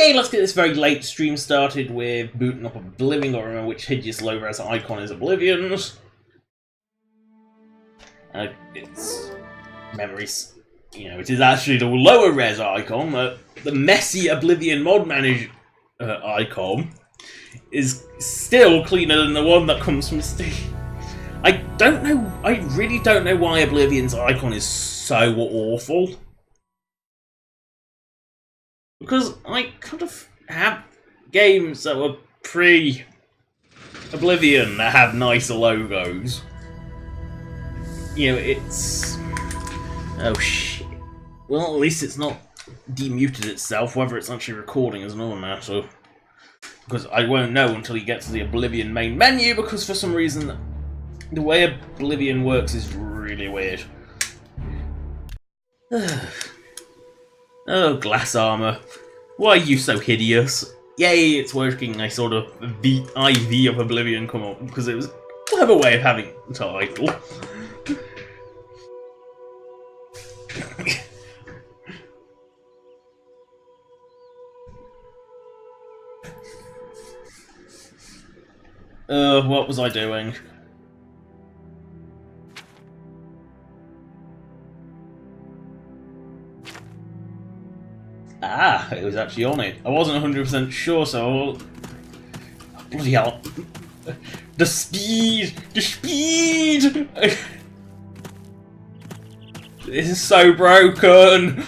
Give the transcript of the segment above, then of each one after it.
Okay, let's get this very late stream started with booting up Oblivion. Gotta remember which hideous low-res icon is Oblivion's. It's memories. You know, it is actually the lower-res icon. The messy Oblivion mod manager icon is still cleaner than the one that comes from Steam. I really don't know why Oblivion's icon is so awful. Because I could have had games that were pre-Oblivion that have nicer logos. You know, it's... Oh shit. Well, at least it's not demuted itself. Whether it's actually recording is another matter. Because I won't know until you get to the Oblivion main menu, because for some reason the way Oblivion works is really weird. Oh, glass armor. Why are you so hideous? Yay, it's working. I sort of the IV of Oblivion come up because it was a clever way of having the title. What was I doing? Ah, it was actually on it. I wasn't 100% sure, so... Oh, bloody hell. The speed! The speed! This is so broken!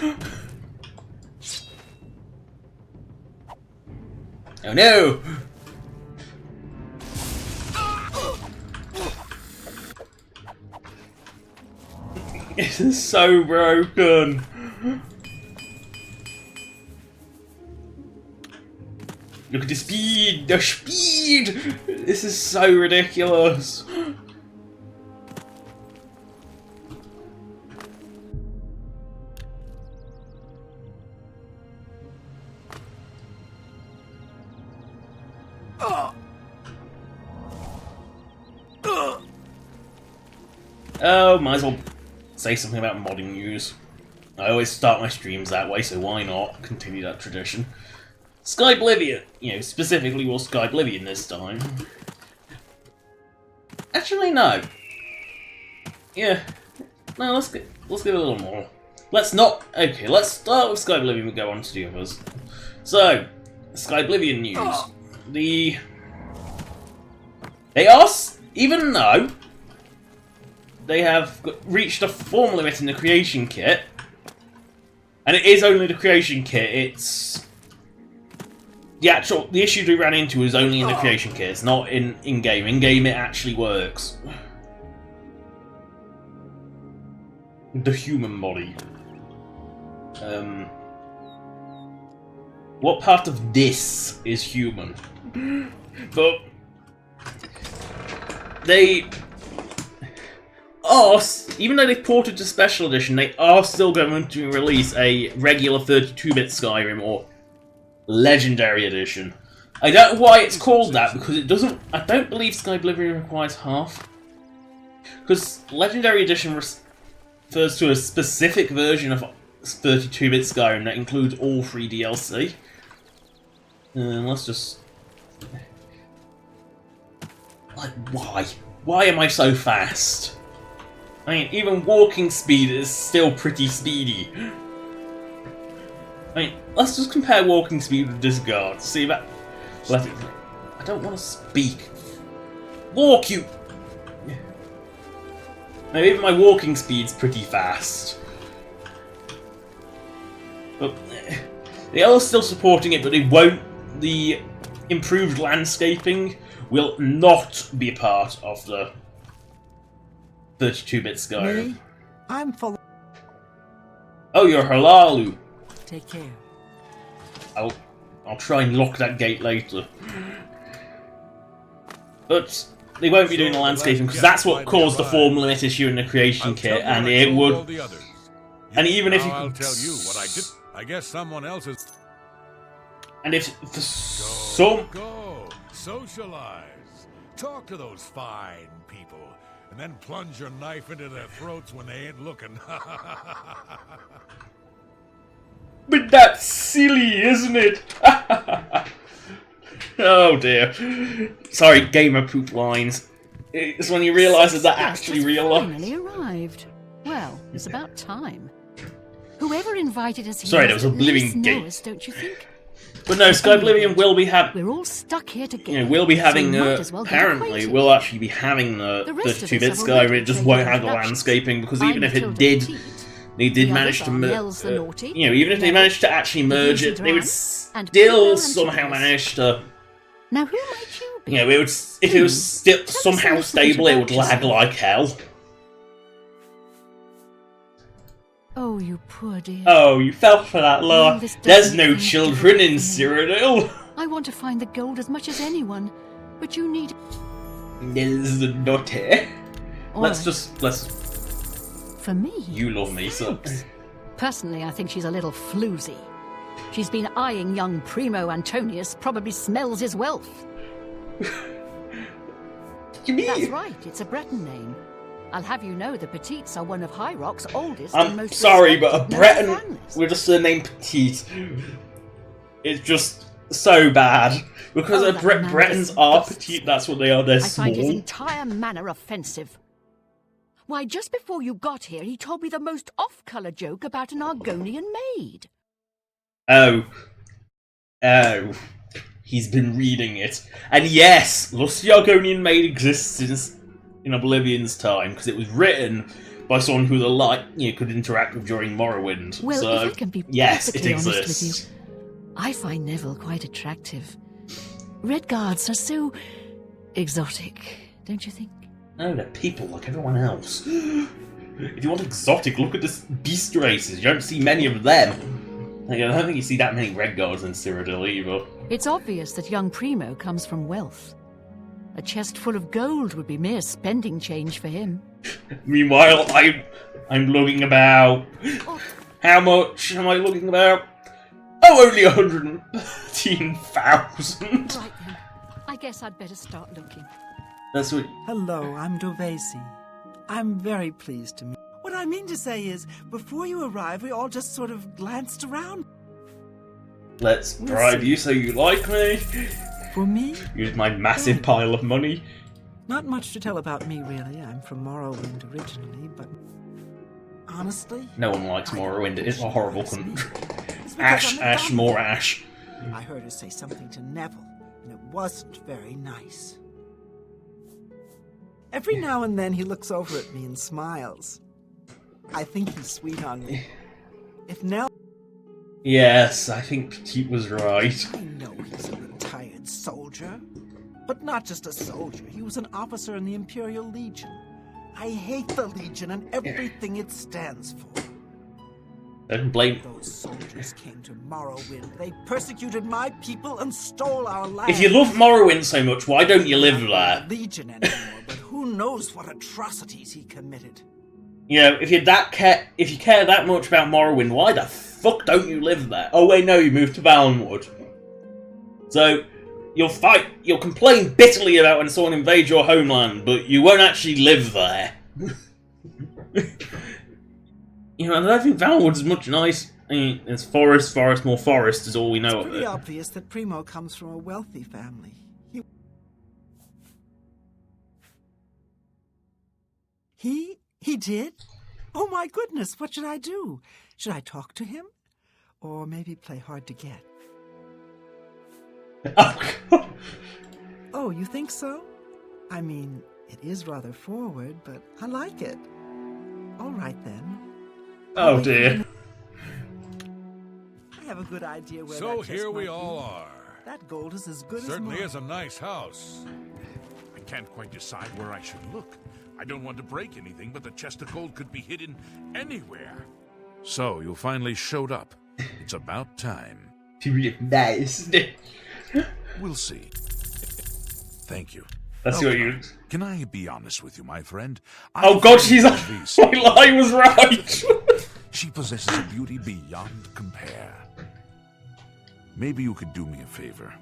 Oh no! This is so broken! Look at the speed! The speed! This is so ridiculous! Oh, might as well say something about modding news. I always start my streams that way, so why not continue that tradition? Oblivion, you know, specifically we'll Oblivion this time. Actually, no. Yeah, no. Let's get a little more. Let's not. Okay, let's start with Oblivion and go on to the others. So, Oblivion news. They are, even though they have reached a form limit in the creation kit, and it is only the creation kit. It's the issue we ran into is only in the creation kit. It's not in game. In game, it actually works. The human body. What part of this is human? But they are, even though they've ported to Special Edition, they are still going to release a regular 32-bit Skyrim or Legendary Edition. I don't know why it's called that, because it doesn't. I don't believe Oblivion requires half. Because Legendary Edition refers to a specific version of 32-bit Skyrim that includes all 3 DLC. Let's just... Like, why? Why am I so fast? I mean, even walking speed is still pretty speedy. I mean, let's just compare walking speed with disregard. See that? I don't want to speak. Walk, you! Now, even my walking speed's pretty fast. But they are still supporting it, but they won't. The improved landscaping will not be a part of the 32-bit Skyrim. Me? I'm full. Oh, you're Halalu. Take care. I'll try and lock that gate later. But they won't be doing the landscaping because that's what caused the form limit issue in the creation kit, and it would. And even if you I'll tell you what I did. I guess someone else is. And if for some Go, socialize, talk to those fine people, and then plunge your knife into their throats when they ain't looking. But that's silly, isn't it? Oh dear. Sorry, gamer poop lines. It's when you realise that actually real life. Finally arrived. Well, it's about time. Whoever invited us here. Sorry, that was Oblivion Gate. Us, don't you think? But no, Sky Oblivion will be having. We're all stuck here together. You know, we'll be having. So might as well get apparently, acquainted. we'll actually be having the rest of 2-bit us have Sky. already It just made won't have the introductions. landscaping because I'm even if it Matilda did, Petite. they did The manage others to are merge. Nels the Naughty, You know, even if they Neville, managed to actually merge it, they would Vincent and still Peter somehow Antipas. manage to. Now, who might you be? You know, it would if it was still us a somehow little stable, bit it would about lag yourself. like hell. Oh, you poor dear. Oh, you fell for that Well, laugh. this There's doesn't no seem children in difficult for me. Cyrodiil. I want to find the gold as much as anyone, but you need. There's not here. All Let's right. For me. You love me, so. Thanks. Personally, I think she's a little floozy. She's been eyeing young Primo Antonius, probably smells his wealth. You mean? That's right, it's a Breton name. I'll have you know the Petites are one of High Rock's oldest and I'm most sorry, but a respected Breton noble families. with a surname Petite is just so bad. Because Oh, that man Bretons is are disgusting. petite, that's what they are, they're I find his small. entire manner offensive. Why, just before you got here, he told me the most off-colour joke about an Argonian maid. Oh. Oh. He's been reading it. And yes, Lusty Argonian Maid exists in Oblivion's time, because it was written by someone who the light could interact with during Morrowind. Well, so, if I can be yes, it perfectly honest exists. with you, I find Neville quite attractive. Red Guards are so exotic, don't you think? No, they're people like everyone else. If you want exotic, look at the beast races. You don't see many of them. Like, I don't think you see that many red guards in Cyrodiil either. It's obvious that young Primo comes from wealth. A chest full of gold would be mere spending change for him. Meanwhile, I'm looking about. How much am I looking about? Oh, only 113,000. Right then, I guess I'd better start looking. That's what. Hello, I'm Dovesi. I'm very pleased to meet. What I mean to say is, before you arrived, we all just sort of glanced around. Let's bribe you so you like me. For me, Use my massive pile of money. not much to tell about me, really. I'm from Morrowind originally, but honestly, No one likes I Morrowind. don't It's a think horrible she likes me. country. It's because Ash, I'm a ash, dumb- more ash. I heard her say something to Neville, and it wasn't very nice. Every now and then he looks over at me and smiles. I think he's sweet on me. If Nell... Yes, I think Petite was right. I know he's a retired soldier. But not just a soldier. He was an officer in the Imperial Legion. I hate the Legion and everything it stands for. Don't blame. Those soldiers came to Morrowind. They persecuted my people and stole our land. If you love Morrowind so much, why don't you live Not there? the Legion anymore, but who knows what atrocities he committed. You know, if you care that much about Morrowind, why the fuck don't you live there? Oh wait, no, you moved to Valenwood. So you'll complain bitterly about when someone invades your homeland, but you won't actually live there. You know, I don't think Valenwood's much nice. I mean, it's forest, more forest is all we know It's of pretty it. obvious that Primo comes from a wealthy family. He did? Oh my goodness, what should I do? Should I talk to him? Or maybe play hard to get? Oh, God. Oh, you think so? I mean, it is rather forward, but I like it. All right then. Oh dear. I have a good idea where So that chest here we might all be. are. That gold is as good Certainly as is a nice house. I can't quite decide where I should look. I don't want to break anything, but the chest of gold could be hidden anywhere. So you finally showed up. It's about time. Nice. We'll see. Thank you. That's Now, what you. Can I be honest with you, my friend? Oh I God, find she's. Elise My lie was right. She possesses a beauty beyond compare. Maybe you could do me a favor.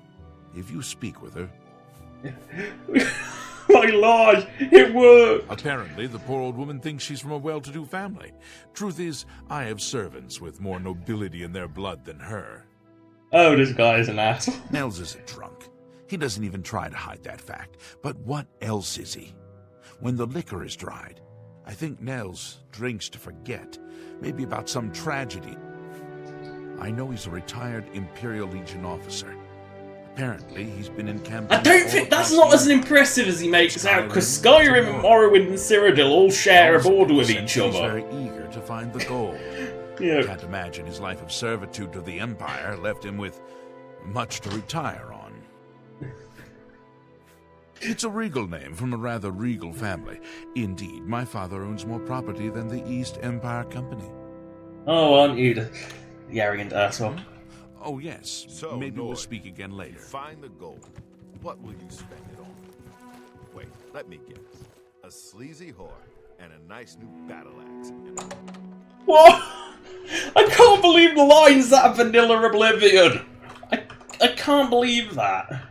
If you speak with her, my lie! It worked! Apparently, the poor old woman thinks she's from a well-to-do family. Truth is, I have servants with more nobility in their blood than her. Oh, this guy is an asshole. Nels is a drunk. He doesn't even try to hide that fact. But what else is he? When the liquor is dried, I think Nels drinks to forget. Maybe about some tragedy. I know he's a retired Imperial Legion officer. Apparently, he's been in campaign. I don't think that's not as impressive as he makes out, because Skyrim and Morrowind and Cyrodiil all share a border with each He's other. very eager to find the gold. Yeah. Can't imagine his life of servitude to the Empire left him with much to retire on. It's a regal name from a rather regal family. Indeed, my father owns more property than the East Empire Company. Oh, aren't you the arrogant asshole? Oh, yes. So, maybe we'll Nord, speak again You later. find the gold. What will you spend it on? Wait, let me guess. A sleazy whore and a nice new battle axe. What? I can't believe the lines that vanilla Oblivion. I can't believe that.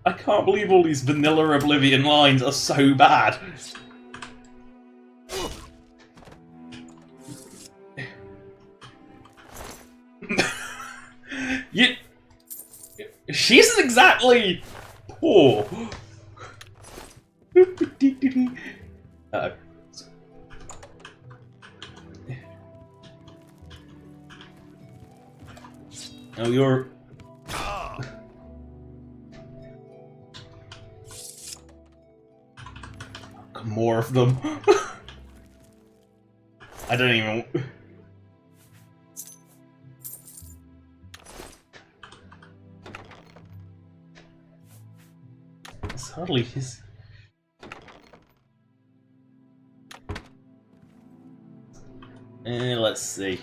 I can't believe all these vanilla Oblivion lines are so bad. She isn't exactly poor. Uh-oh. Oh, you're... More of them. I don't even... It's hardly his... let's see.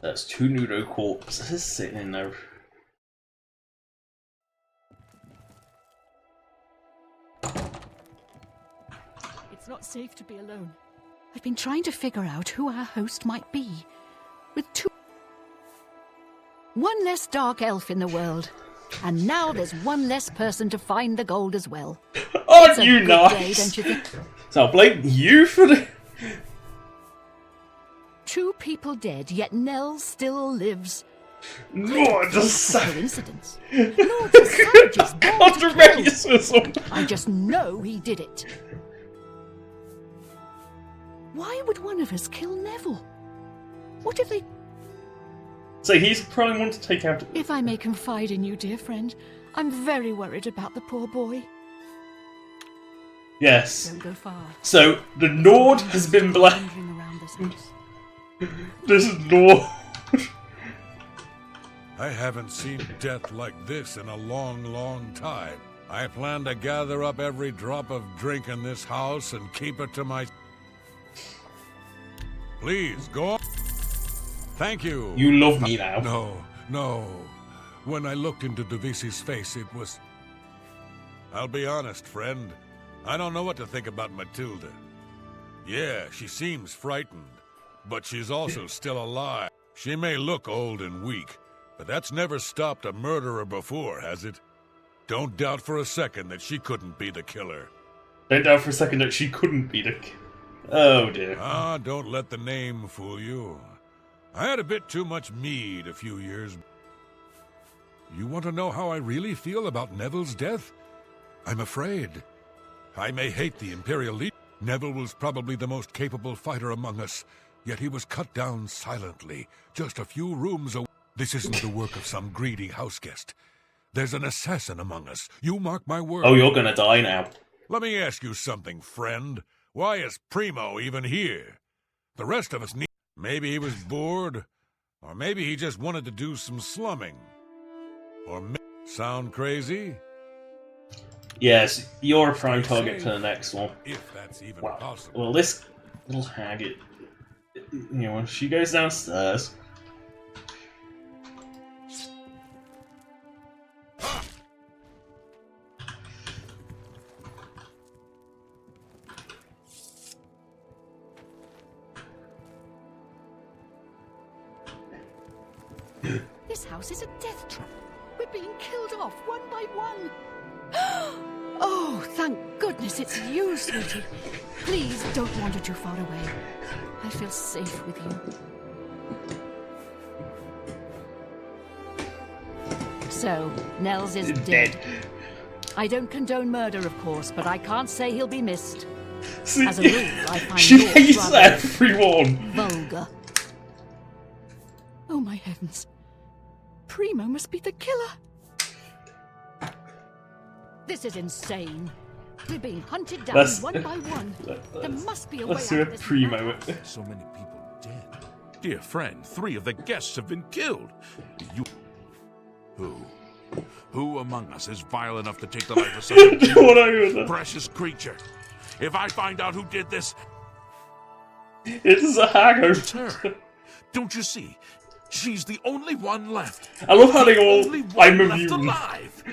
That's 2 Nudo corpses sitting in there. It's not safe to be alone. I've been trying to figure out who our host might be. With one less dark elf in the world. And now there's one less person to find the gold as well. Aren't It's a you good nice? day, don't you think? So I'll blame you for the... 2 people dead, yet Nell still lives. No, just Coincidence. Nor the savages born to kill. racism. I just know he did it. Why would one of us kill Neville? What if they... So he's probably one to take out... If I may confide in you, dear friend, I'm very worried about the poor boy. Yes. Don't go far. So the Nord has been blamed. Wandering around this house. This is Nord. I haven't seen death like this in a long, long time. I plan to gather up every drop of drink in this house and keep it to my... Please, go on. Thank you. You love me now. No. When I looked into Devisi's face, it was... I'll be honest, friend. I don't know what to think about Matilda. Yeah, she seems frightened, but she's also still alive. She may look old and weak, but that's never stopped a murderer before, has it? Don't doubt for a second that she couldn't be the killer. Don't doubt for a second that she couldn't be the... Oh dear. Ah, don't let the name fool you. I had a bit too much mead a few years. You want to know how I really feel about Neville's death? I'm afraid. I may hate the Imperial Legion. Neville was probably the most capable fighter among us, yet he was cut down silently, just a few rooms away. This isn't the work of some greedy houseguest. There's an assassin among us. You mark my word. Oh, you're gonna die now. Let me ask you something, friend. Why is Primo even here? The rest of us need... Maybe he was bored, or maybe he just wanted to do some slumming. Or sound crazy? Yes, you're a prime target for the next one. If that's even Wow. possible. Well, this little hag, when she goes downstairs... This house is a death trap. We're being killed off one by one. Oh, thank goodness it's you, sweetie. Please don't wander too far away. I feel safe with you. So, Nels is dead. I don't condone murder, of course, but I can't say he'll be missed. See, As a rule, I find she yours hates rather everyone. vulgar. Oh my heavens. Primo must be the killer. This is insane. We're being hunted down one by one. There must be a way Let's do out a of this. Primo. So many people dead. Dear friend, 3 of the guests have been killed. You... Who among us is vile enough to take the life of such a pure, precious creature? If I find out who did this... It's a hanger. It's her. Don't you see? She's the only one left. I love how they all... Only one I'm left immune. alive.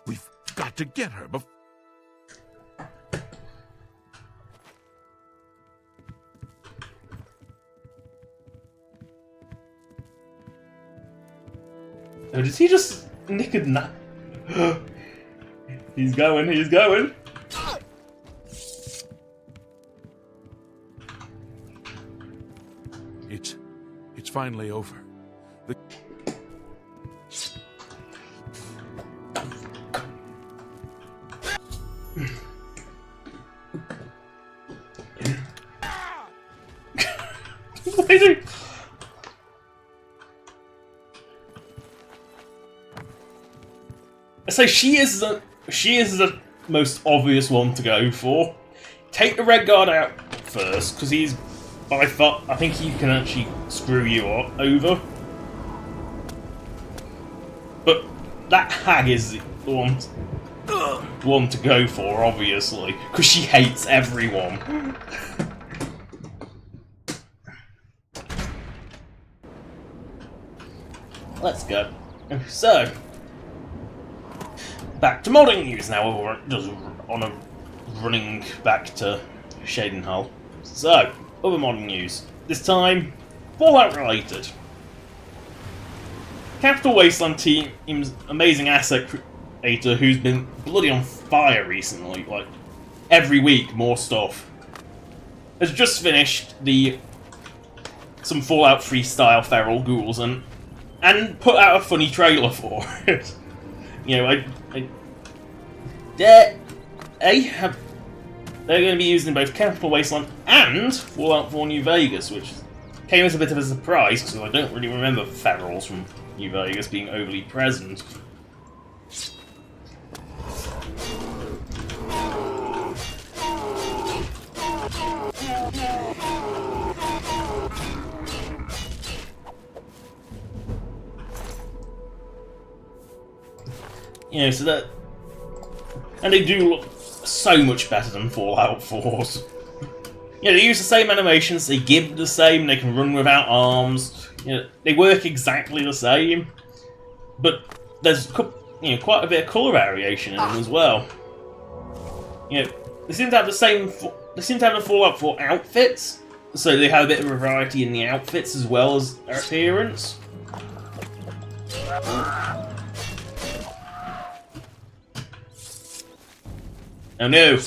We've got to get her before... Oh, did he just nick a nap? He's going, he's going. It's finally over. The... Why do... I say she is the most obvious one to go for. Take the red guard out first, because he's by far. I think he can actually screw you over. But that hag is the one to go for, obviously, because she hates everyone. Let's go. So. Back to modding news now, we're just on a running back to Shadenhull. So, other modding news. This time, Fallout related. Capital Wasteland team's amazing asset creator who's been bloody on fire recently, like every week more stuff, has just finished some Fallout freestyle feral ghouls and put out a funny trailer for it. You know, they're going to be used in both Capital Wasteland and Fallout 4 New Vegas, which came as a bit of a surprise because I don't really remember ferals from New Vegas being overly present. You know, so that... And they do look so much better than Fallout 4's. You know, they use the same animations, they give the same, they can run without arms. You know, they work exactly the same. But there's, you know, quite a bit of colour variation in them as well. You know, they seem to have the same... They seem to have the Fallout 4 outfits, so they have a bit of a variety in the outfits as well as their appearance. Oh no!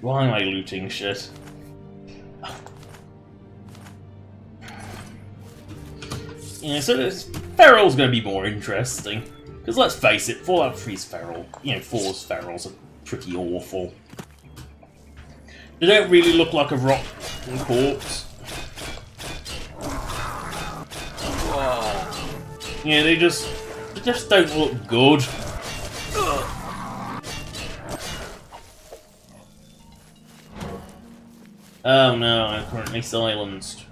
Why am I looting shit? Yeah, so Feral's going to be more interesting. Because let's face it, Fallout 3's Feral, you know, 4's Ferals are pretty awful. They don't really look like a rotten corpse. Yeah, they just don't look good. Oh no, I'm currently silenced.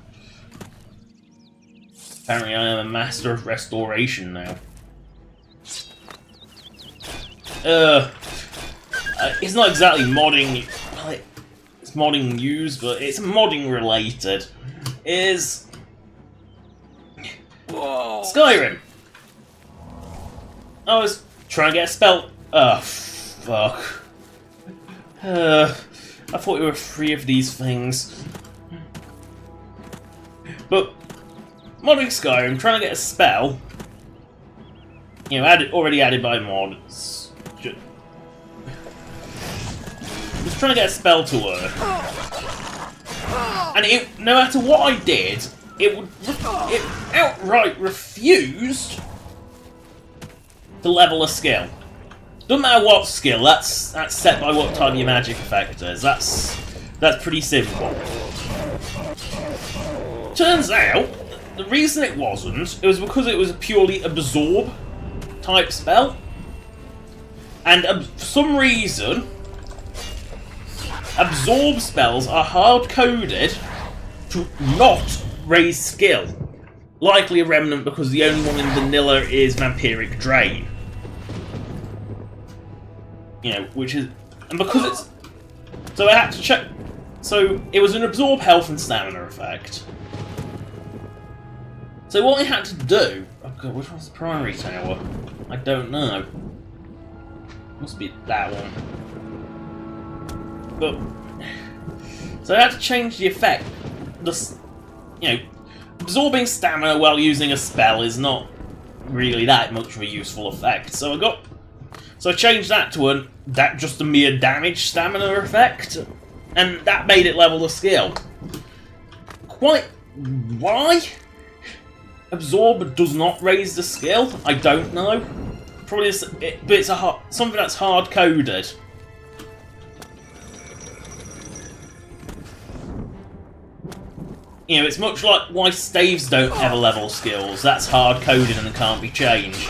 Apparently I am a master of restoration now. It's not exactly modding, like, it's modding news, but it's modding related, is Skyrim. I was trying to get a spell. Oh, fuck. I thought we were free of these things. But, modding Skyrim, trying to get a spell, you know, already added by mods. Just trying to get a spell to work. And no matter what I did, it outright refused to level a skill. Doesn't matter what skill, that's set by what type your magic effect is. That's pretty simple. Turns out, the reason it wasn't, it was because it was a purely absorb type spell. And for some reason, absorb spells are hard-coded to not raise skill. Likely a remnant because the only one in vanilla is Vampiric Drain. You know, which is... And because it's... So I had to check... So, it was an absorb health and stamina effect. So what I had to do... Oh god, which one's the primary tower? I don't know. Must be that one. But... So I had to change the effect. You know, absorbing stamina while using a spell is not really that much of a useful effect. So I changed that to just a mere damage stamina effect, and that made it level the skill. Quite why absorb does not raise the skill, I don't know. Probably, but it's something that's hard coded. You know, it's much like why staves don't ever level skills. That's hard coded and can't be changed.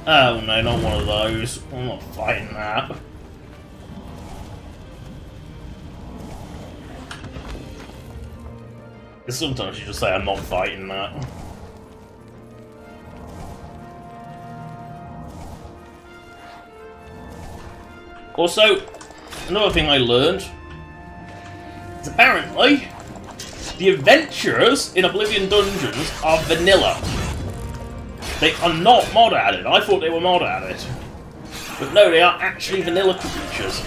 Oh no, not one of those. I'm not fighting that. Sometimes you just say, I'm not fighting that. Also, another thing I learned is apparently the adventurers in Oblivion Dungeons are vanilla. They are not mod added. I thought they were mod added. But no, they are actually vanilla creatures.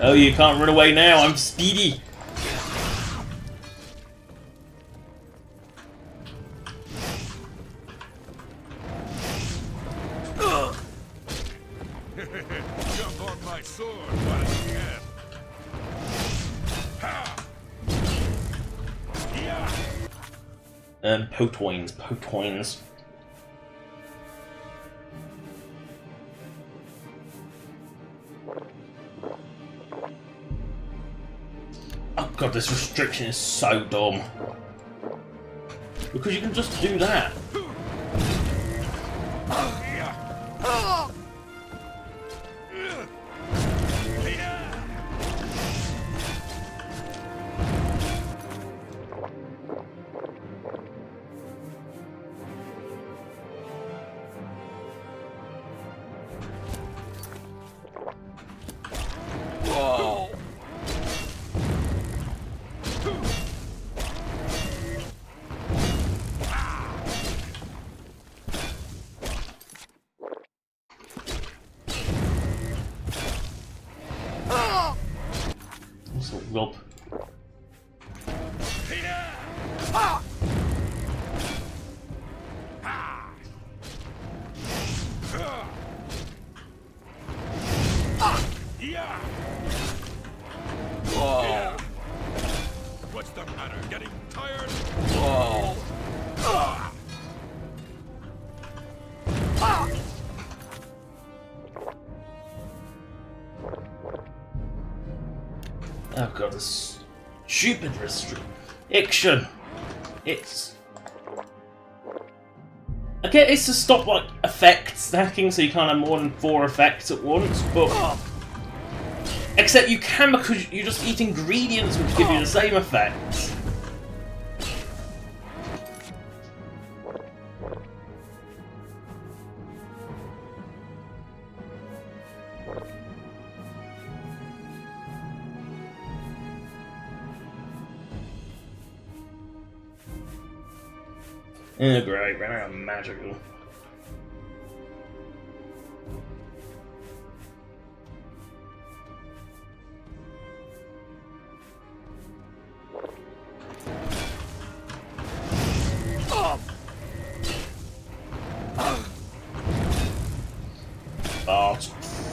Oh, you can't run away now, I'm speedy. Jump on my sword while you can. Potoins. Oh god, this restriction is so dumb. Because you can just do that. What's the matter? Getting tired? Oh god, this stupid restriction. It's... I get it's to stop, like, effect stacking, so you can't have more than 4 effects at once, but... Except you can because you just eat ingredients which give you the same effects. Oh great, ran out of magical.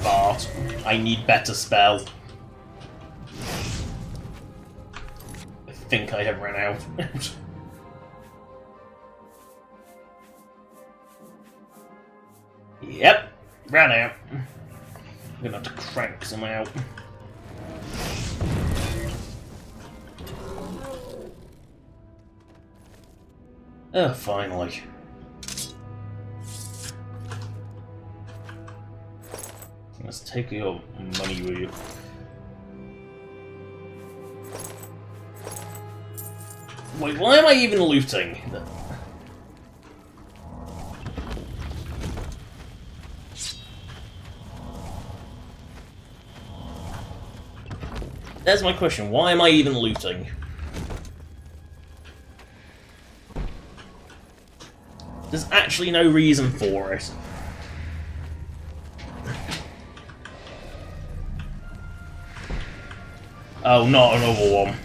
Fart. I need better spell. I think I have run out. Yep, ran out. I'm gonna have to crank some out. Oh, finally. Let's take your money with you. Wait, why am I even looting? That's my question. Why am I even looting? There's actually no reason for it. Oh, not another one.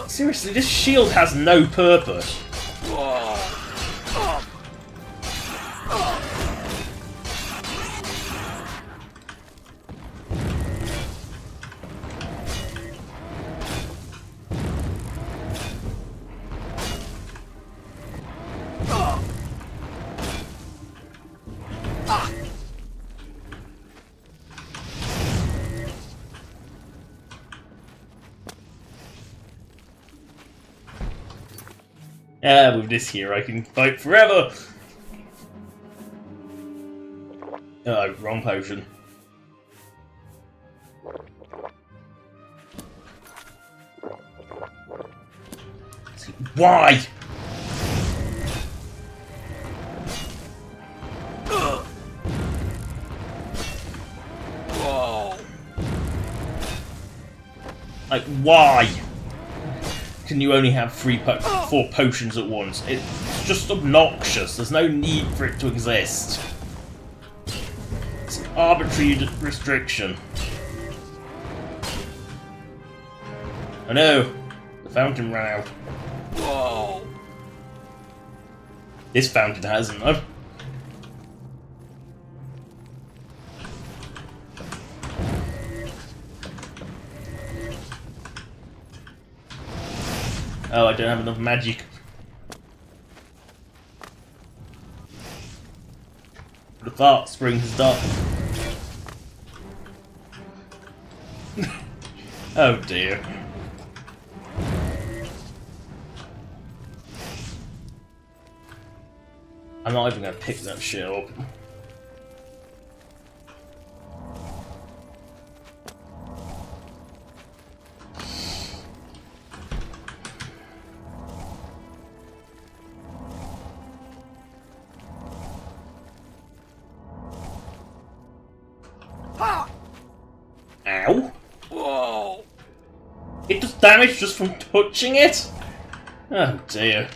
Seriously, this shield has no purpose. With this here, I can fight forever! Oh, wrong potion. Why? Like, why? Can you only have 4 potions at once? It's just obnoxious. There's no need for it to exist. It's an arbitrary restriction. I know. The fountain ran out. This fountain hasn't, though. Oh, I don't have enough magic. The fart spring has died. Oh dear. I'm not even gonna pick that shit up. It does damage just from touching it? Oh dear.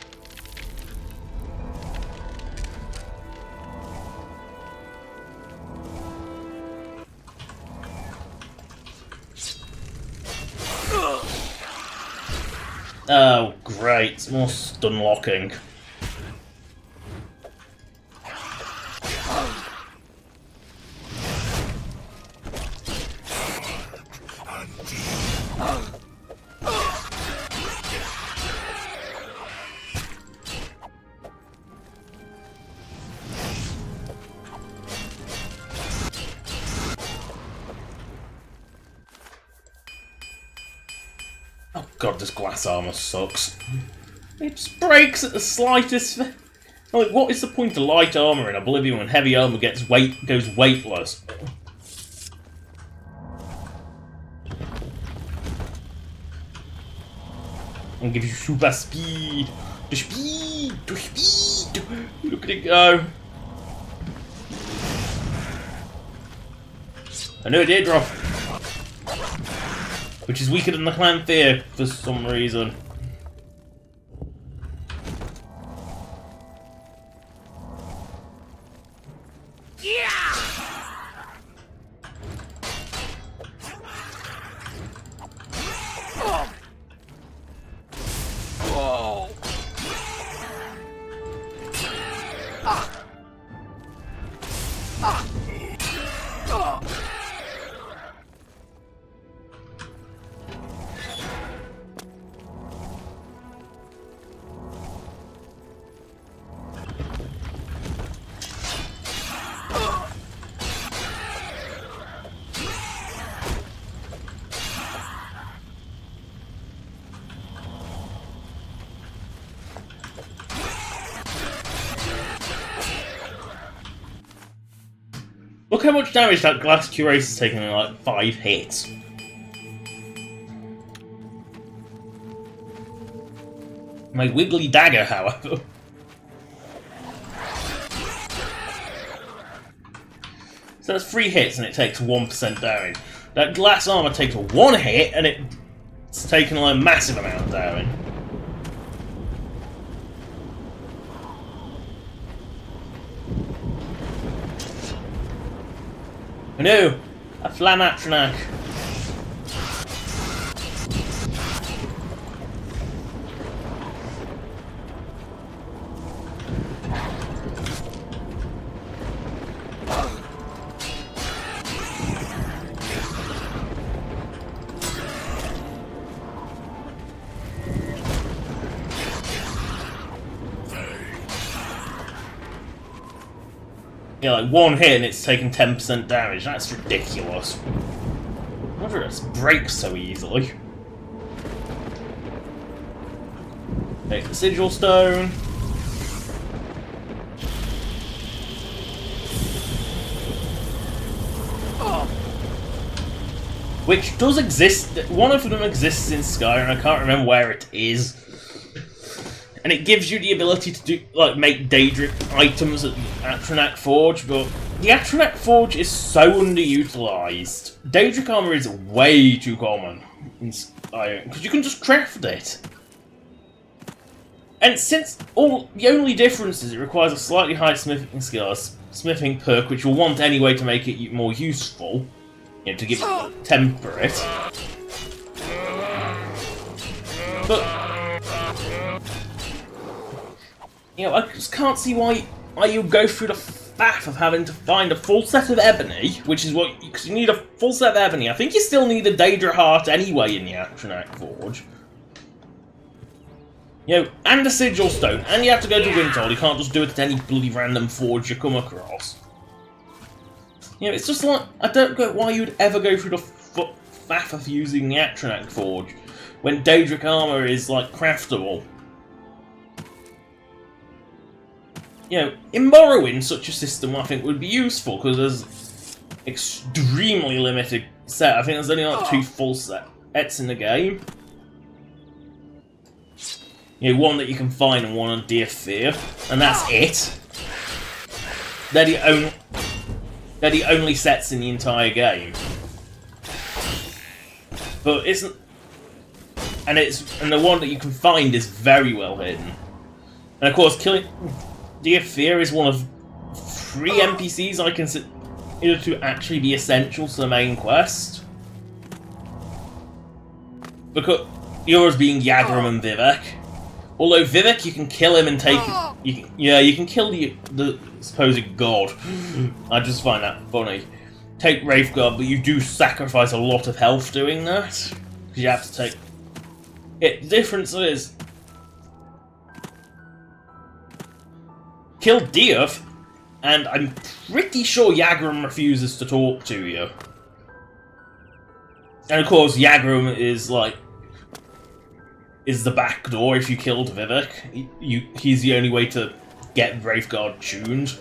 Oh, great. More stun locking. Oh god, this glass armor sucks. It just breaks at the slightest. Like, what is the point of light armor in Oblivion when heavy armor goes weightless? And give you super speed. The speed. Look at it go. I know it did drop. Which is weaker than the Clan Fear for some reason. Look how much damage that glass curator's taken in like 5 hits. My wiggly dagger, however. So that's 3 hits and it takes 1% damage. That glass armor takes 1 hit and it's taken like a massive amount of damage. No! A Flamatronac! Yeah, like 1 hit and it's taking 10% damage. That's ridiculous. I wonder if it breaks so easily. Take the Sigil Stone. Which does exist. One of them exists in Skyrim. I can't remember where it is. And it gives you the ability to do, like, make Daedric items at the Atronac Forge, but the Atronac Forge is so underutilized. Daedric armor is way too common in Skyrim, because you can just craft it. And since the only difference is it requires a slightly higher smithing skill, a smithing perk, which you'll want anyway to make it more useful, you know, to give it temperate. But you know, I just can't see why you go through the faff of having to find a full set of ebony, which is what, because you need a full set of ebony. I think you still need a Daedra heart anyway in the Atronac Forge. You know, and a Sigil Stone, and you have to go to Windhold. You can't just do it at any bloody random forge you come across. You know, it's just like, I don't get why you'd ever go through the faff of using the Atronac Forge when Daedric armor is, like, craftable. You know, in Morrowind, such a system I think would be useful, because there's extremely limited set. I think there's only like 2 full sets in the game. You know, one that you can find and one on Dear Fear, and that's it. They're the only sets in the entire game. But isn't... and the one that you can find is very well hidden. And of course, killing Dear Fear is one of 3 NPCs I consider to actually be essential to the main quest. Because yours being Yagram and Vivek. Although Vivek, you can kill him and take you can kill the supposed god. I just find that funny. Take Wraithguard, but you do sacrifice a lot of health doing that. Because you have to take it. The difference is kill Dioth, and I'm pretty sure Yagram refuses to talk to you. And of course, Yagram is the back door if you killed Vivek. He's the only way to get Wraithguard tuned.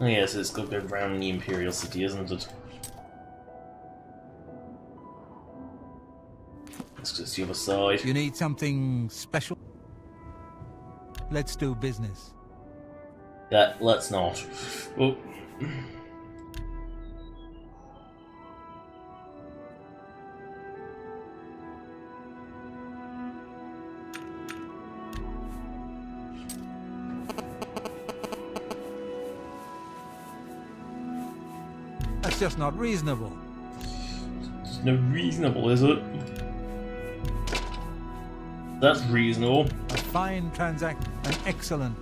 Oh yes, it's got to go around the Imperial City, isn't it? Let's just the other side. You need something special? Let's do business. Yeah, let's not. Well, That's just not reasonable. it's no reasonable, is it? That's reasonable. A fine transaction, an excellent.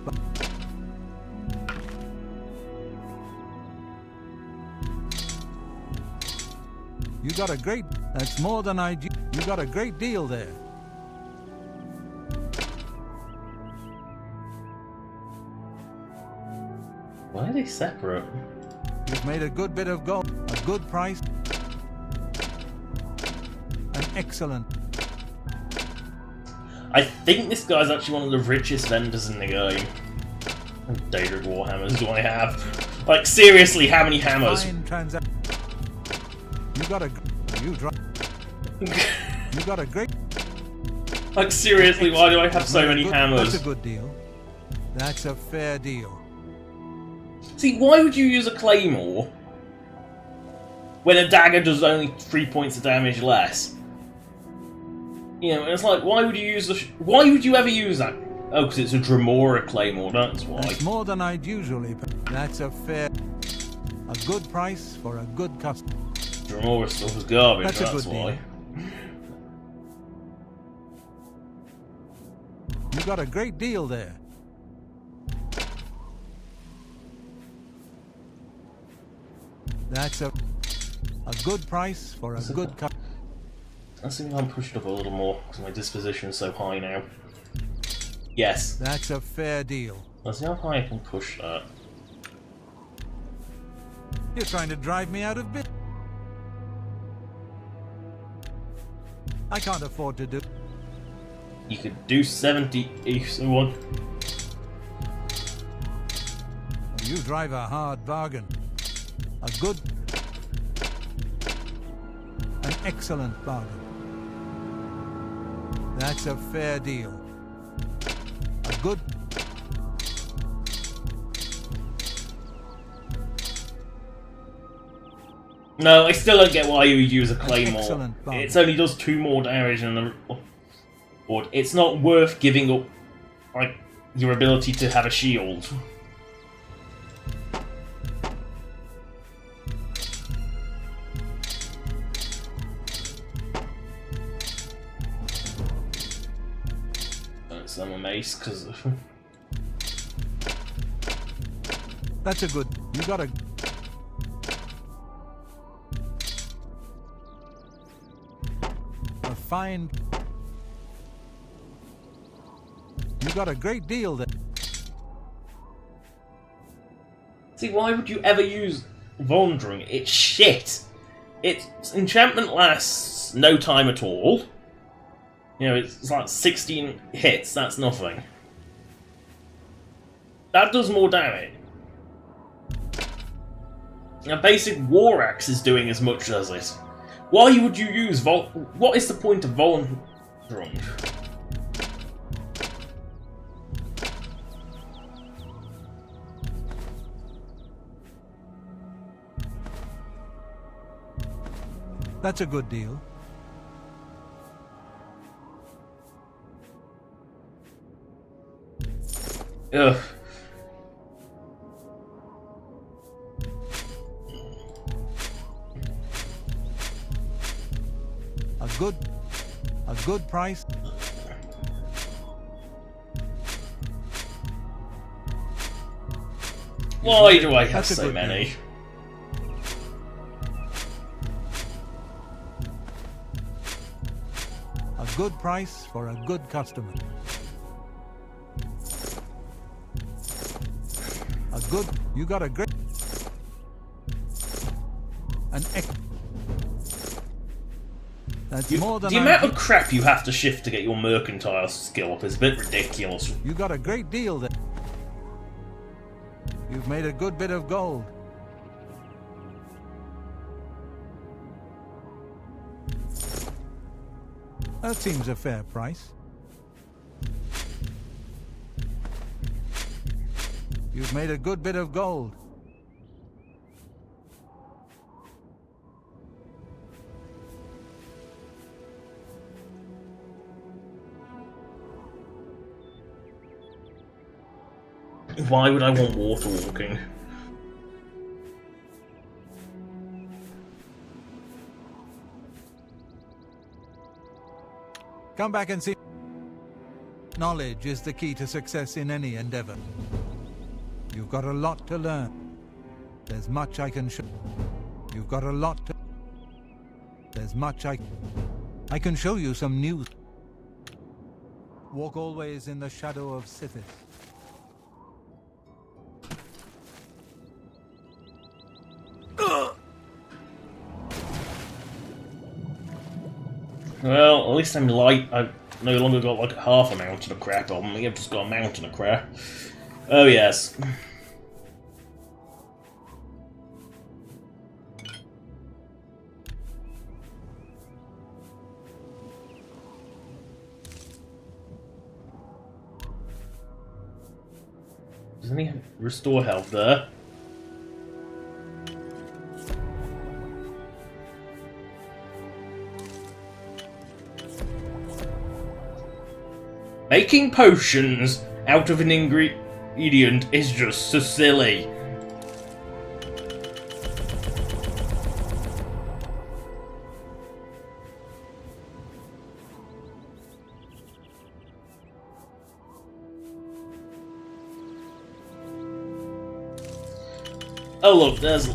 You got a great. That's more than I. You got a great deal there. Why are they separate? You've made a good bit of gold. A good price. An excellent. I think this guy's actually one of the richest vendors in the game. How many Daedric Warhammers do I have? Like, seriously, how many hammers? Fine transaction. You got a. You got a great. Like, seriously, why do I have so many hammers? That's a good deal. That's a fair deal. See, why would you use a claymore when a dagger does only 3 points of damage less? You know, it's like, why would you use why would you ever use that? Oh, because it's a Dremora claymore, that's why. That's more than I'd usually pay. That's a good price for a good customer. Dremora stuff is garbage, That's a that's good why. You got a great deal there. That's a good price for a good customer. Let's see if I can push it up a little more, because my disposition is so high now. Yes. That's a fair deal. Let's see how high I can push that. You're trying to drive me out of business. I can't afford to do. You could do 70 if you want. You drive a hard bargain. A good, an excellent bargain. That's a fair deal. A good. No, I still don't get why you would use a claymore. Excellent bargain. It only does 2 more damage than the board. It's not worth giving up, like, your ability to have a shield. I'm a mace, because... That's a good. You got a. A fine. You got a great deal there. See, why would you ever use Wandering? It's shit. Its enchantment lasts no time at all. You know, it's like 16 hits, that's nothing. That does more damage. A basic War Axe is doing as much as it. Why would you use what is the point of Volundrung? That's a good deal. Ugh. A good price. Why do I have That's a so good many? deal. A good price for a good customer. You got a great... That's more than The amount of crap you have to shift to get your mercantile skill up is a bit ridiculous. You got a great deal there. You've made a good bit of gold. That seems a fair price. You've made a good bit of gold. Why would I want water walking? Come back and see. Knowledge is the key to success in any endeavor. You've got a lot to learn. There's much I can show. You've got a lot to... There's much I can show you some news. Walk always in the shadow of Sithis. Well, at least I'm light. I've no longer got like half a mountain of crap on me. I've just got a mountain of crap. Oh yes. Does any restore health there? Making potions out of an ingredient is just so silly. Oh look, there's...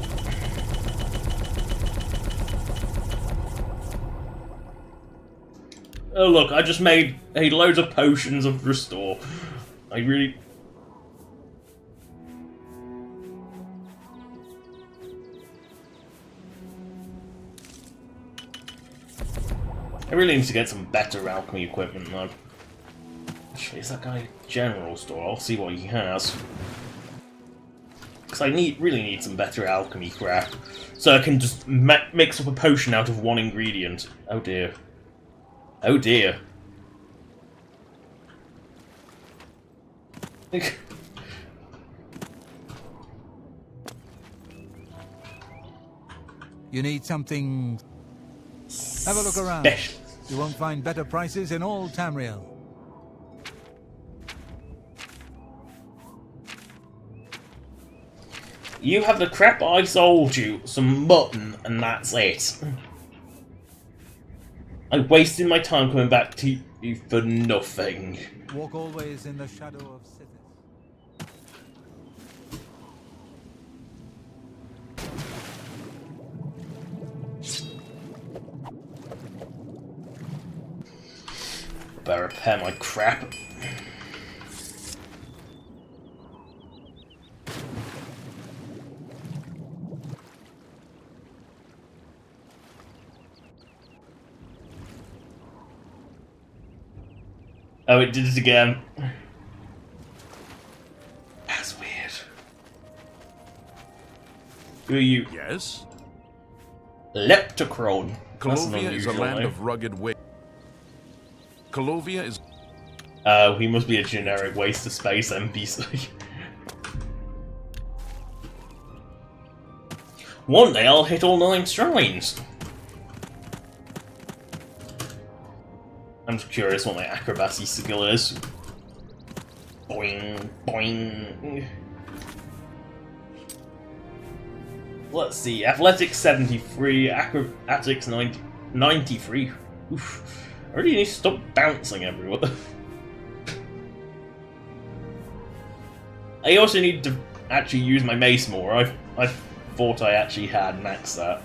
Oh look, I just made loads of potions of restore. I really... I really need to get some better alchemy equipment though. Actually, is that guy general store? I'll see what he has. Because I really need some better alchemy crap. So I can just mix up a potion out of one ingredient. Oh dear. Oh dear. You need something... Have a look around. Special. You won't find better prices in all Tamriel. You have the crap I sold you, some mutton, and that's it. I wasted my time coming back to you for nothing. Walk always in the shadow of Sithis. Better repair my crap. Oh, it did it again. That's weird. Who are you? Yes? Leptocron. That's an Calovia is a unusual land name. of rugged waste. Calovia is... Oh, he must be a generic waste of space NPC. One day I'll hit all 9 shrines. I'm just curious what my acrobacy skill is. Boing, boing. Let's see, athletics 73, acrobatics 93. Oof. I really need to stop bouncing everywhere. I also need to actually use my mace more. I thought I actually had maxed that.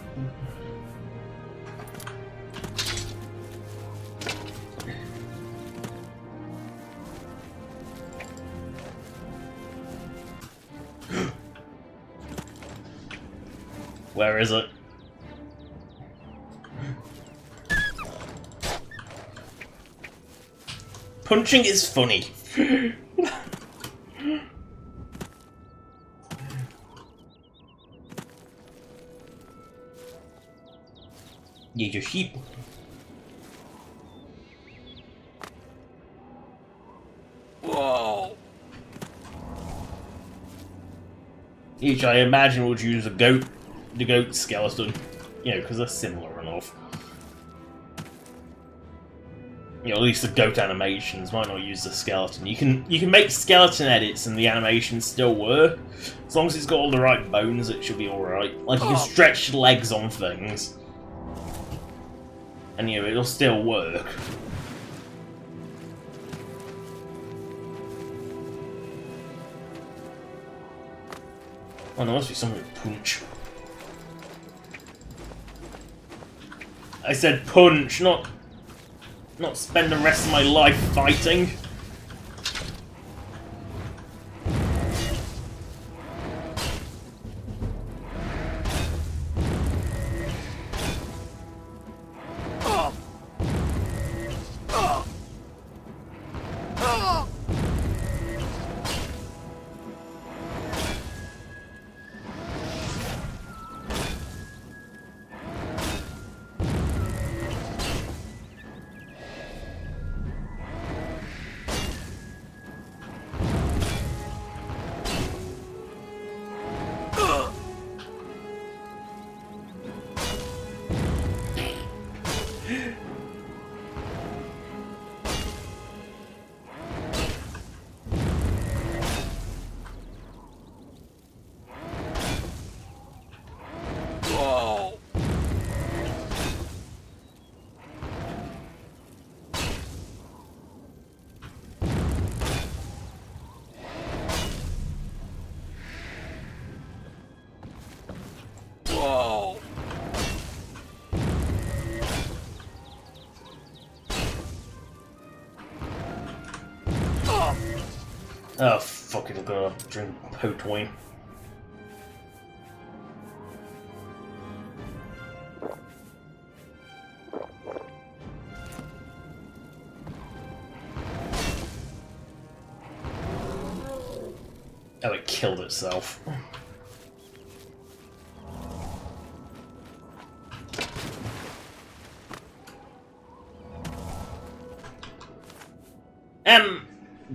Where is it? Punching is funny. Yeah, your sheep. Whoa! Each, I imagine, would use the goat skeleton, you know, because they're similar enough. You know, at least the goat animations might not use the skeleton. You can make skeleton edits and the animations still work. As long as it's got all the right bones, it should be alright. Like, you can stretch legs on things. And, you know, it'll still work. Oh, there must be something to punch. I said punch, not spend the rest of my life fighting. Oh, fuck it, I've got to drink pot wine. Oh, it killed itself.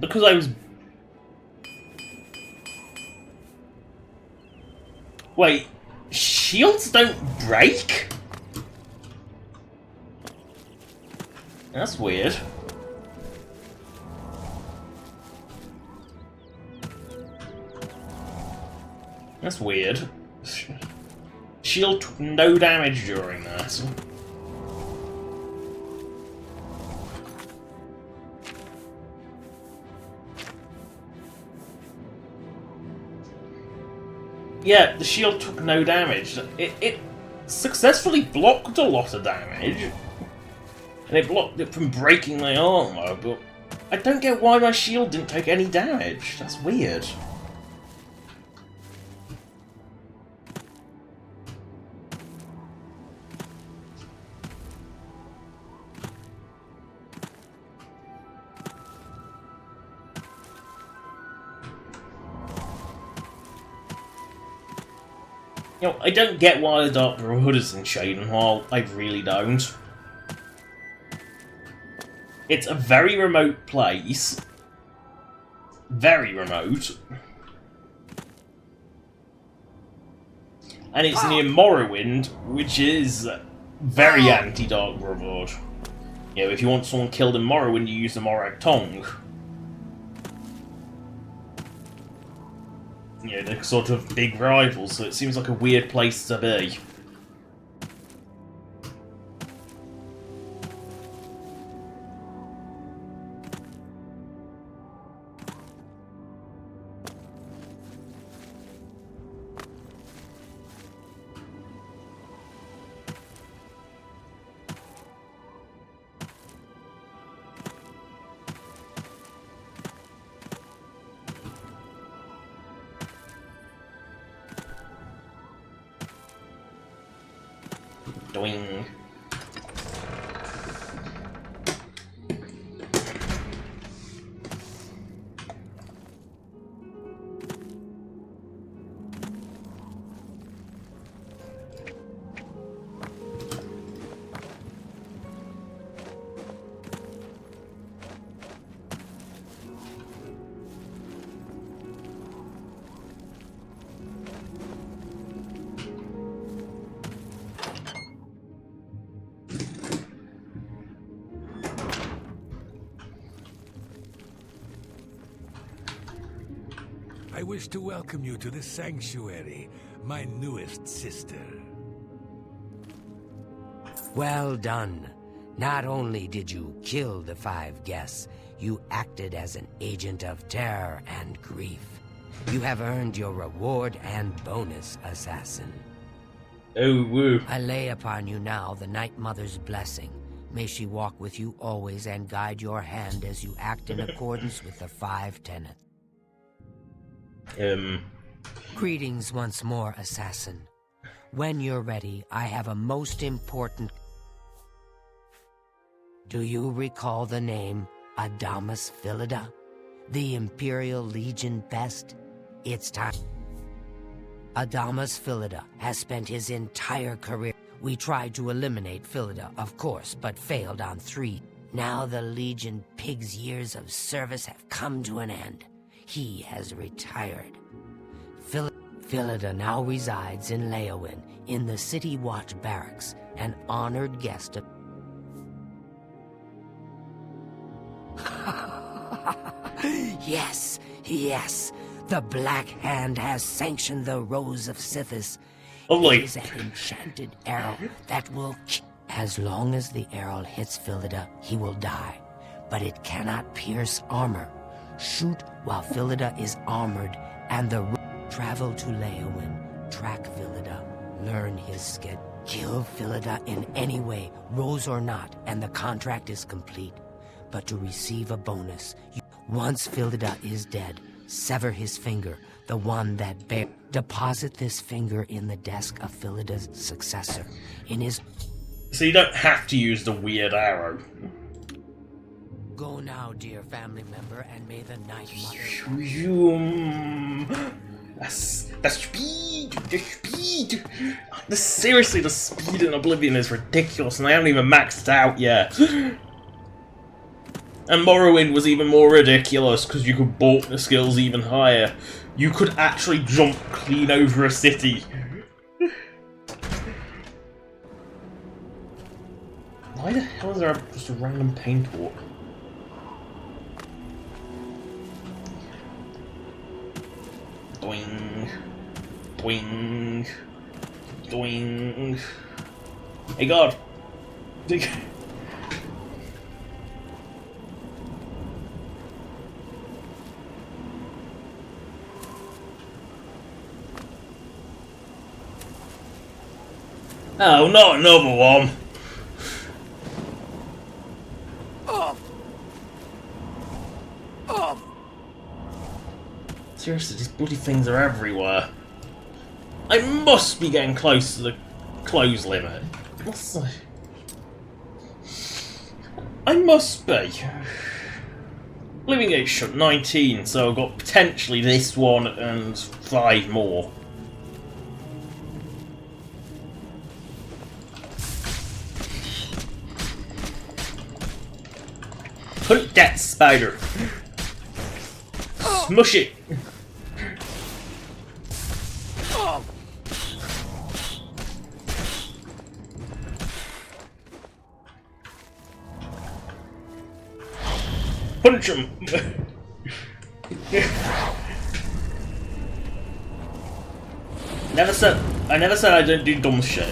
Because I was... Wait, shields don't break? That's weird. That's weird. Shield took no damage during that. Yeah, the shield took no damage. It successfully blocked a lot of damage. And it blocked it from breaking my armor, but I don't get why my shield didn't take any damage. That's weird. You know, I don't get why the Dark Brotherhood is in Shadenhall. I really don't. It's a very remote place. Very remote. And it's near Morrowind, which is very anti-Dark Brotherhood. You know, if you want someone killed in Morrowind, you use the Morag Tongue. you know, they're sort of big rivals, so it seems like a weird place to be. Doing. I wish to welcome you to the sanctuary, my newest sister. Well done. Not only did you kill the 5 guests, you acted as an agent of terror and grief. You have earned your reward and bonus, assassin. Oh, woo. I lay upon you now the Night Mother's blessing. May she walk with you always and guide your hand as you act in accordance with the 5 tenets. Greetings once more, assassin. When you're ready, I have a most important... Do you recall the name Adamus Philida? The Imperial Legion best? It's time. Adamus Philida has spent his entire career... We tried to eliminate Philida, of course, but failed on 3. Now the Legion pig's years of service have come to an end. He has retired. Philida now resides in Leowin, in the City Watch Barracks, an honored guest of... Yes, yes, the Black Hand has sanctioned the Rose of Sithis. Lovely. It is an enchanted arrow that will... As long as the arrow hits Philida, he will die, but it cannot pierce armor. Shoot while Philida is armored, and the... Travel to Leowin, track Philida, learn his schedule. Kill Philida in any way, rose or not, and the contract is complete. But to receive a bonus, once Philida is dead, sever his finger, the one that bear. Deposit this finger in the desk of Philida's successor. In his... So you don't have to use the weird arrow. Go now, dear family member, and may the Night Mother... The speed! Seriously, the speed in Oblivion is ridiculous, and I haven't even maxed it out yet. And Morrowind was even more ridiculous, because you could bulk the skills even higher. You could actually jump clean over a city. Why the hell is there just a random paint walk? Doing, doing, doing. Hey God! Oh, not another one! Seriously, these bloody things are everywhere. I must be getting close to the close limit. I must be. Oblivion Gate shut 19, so I've got potentially this one and 5 more. Hunt that spider. Smush it. Punch him. I never said I don't do dumb shit.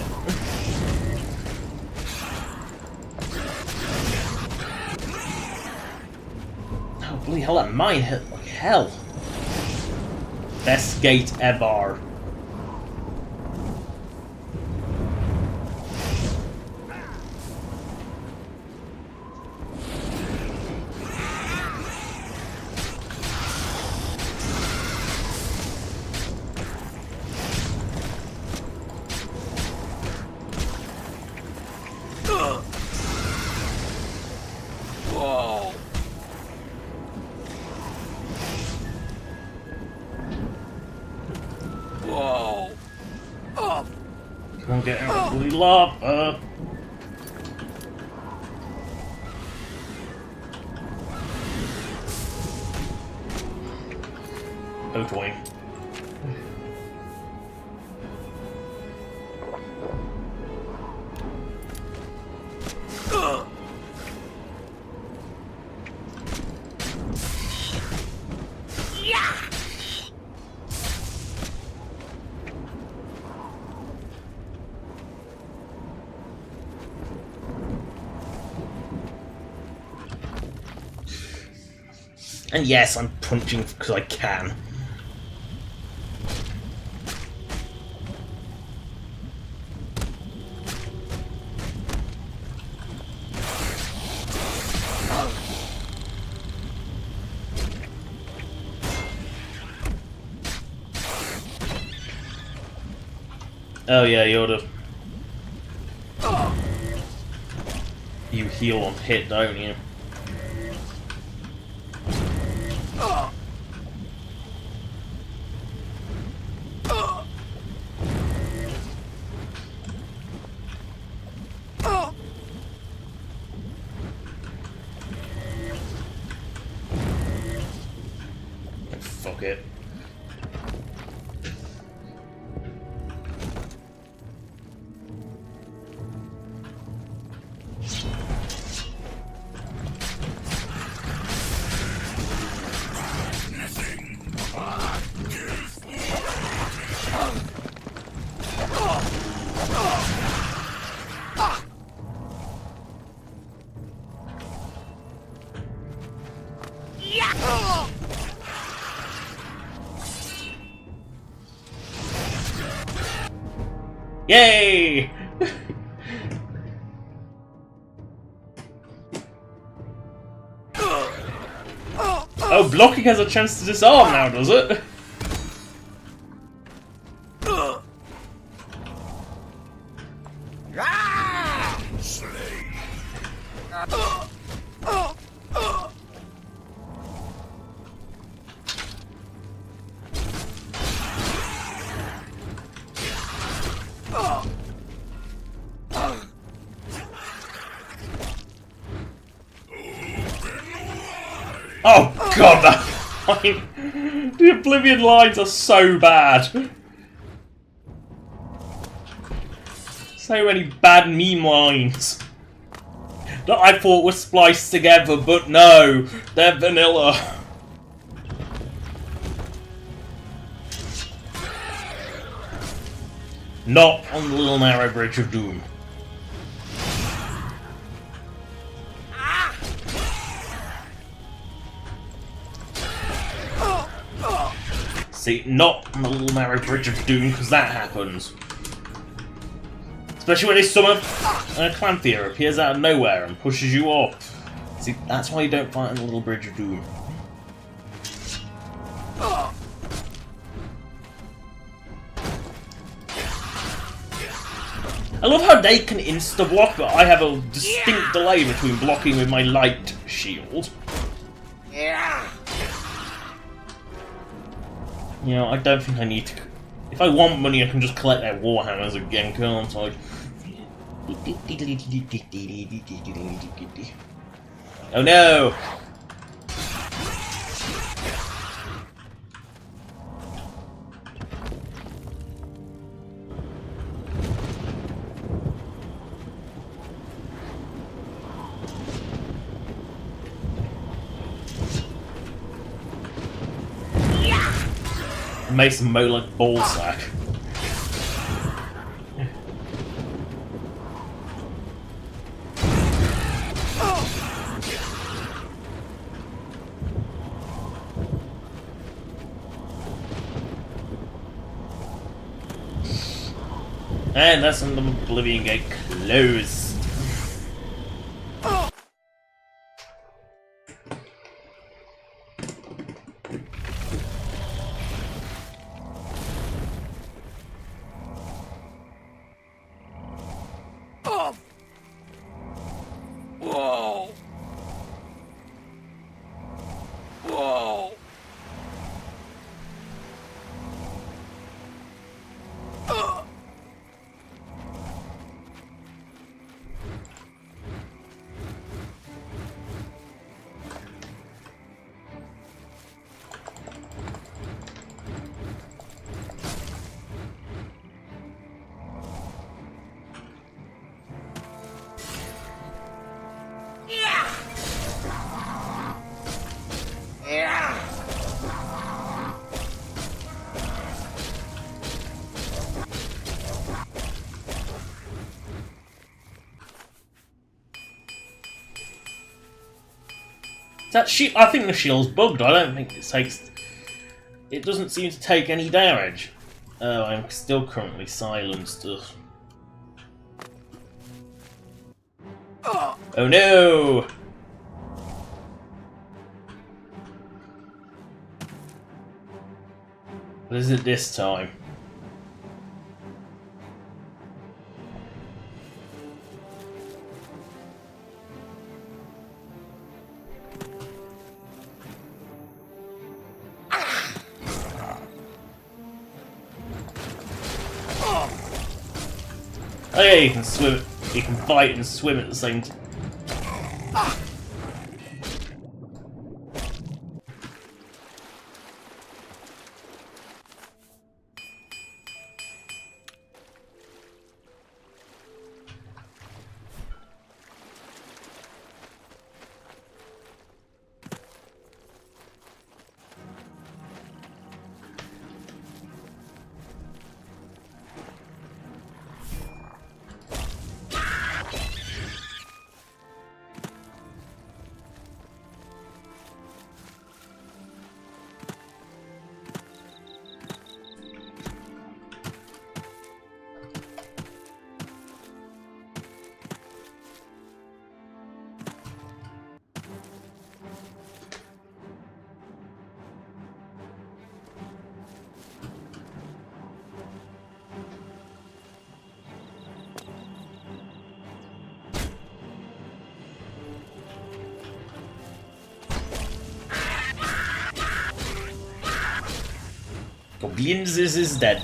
Oh, bloody hell, that mine hit like hell. Best gate ever. Come on, get out of the lava. Oh, toy. And yes, I'm punching because I can. Oh yeah, Yoda. You heal on hit, don't you? Fuck it. Yay! Oh, blocking has a chance to disarm now, does it? Oh god, that line! The Oblivion lines are so bad. So many bad meme lines that I thought were spliced together, but no, they're vanilla. Not on the little narrow bridge of doom. See, not on the little narrow bridge of doom, because that happens. Especially when they summon a Clanthea appears out of nowhere and pushes you off. See, that's why you don't fight on the little bridge of doom. I love how they can insta-block, but I have a distinct delay between blocking with my light shield. You know, I don't think I need to... If I want money, I can just collect their warhammers again, can't I? Oh no! Makes them mow like ballsack. And that's when the Oblivion Gate closed. Whoa! Whoa! That shield, I think the shield's bugged. I don't think it takes. It doesn't seem to take any damage. Oh, I'm still currently silenced. Ugh. Oh no! What is it this time? Oh yeah, you can swim. You can fight and swim at the same time. Goblins is dead.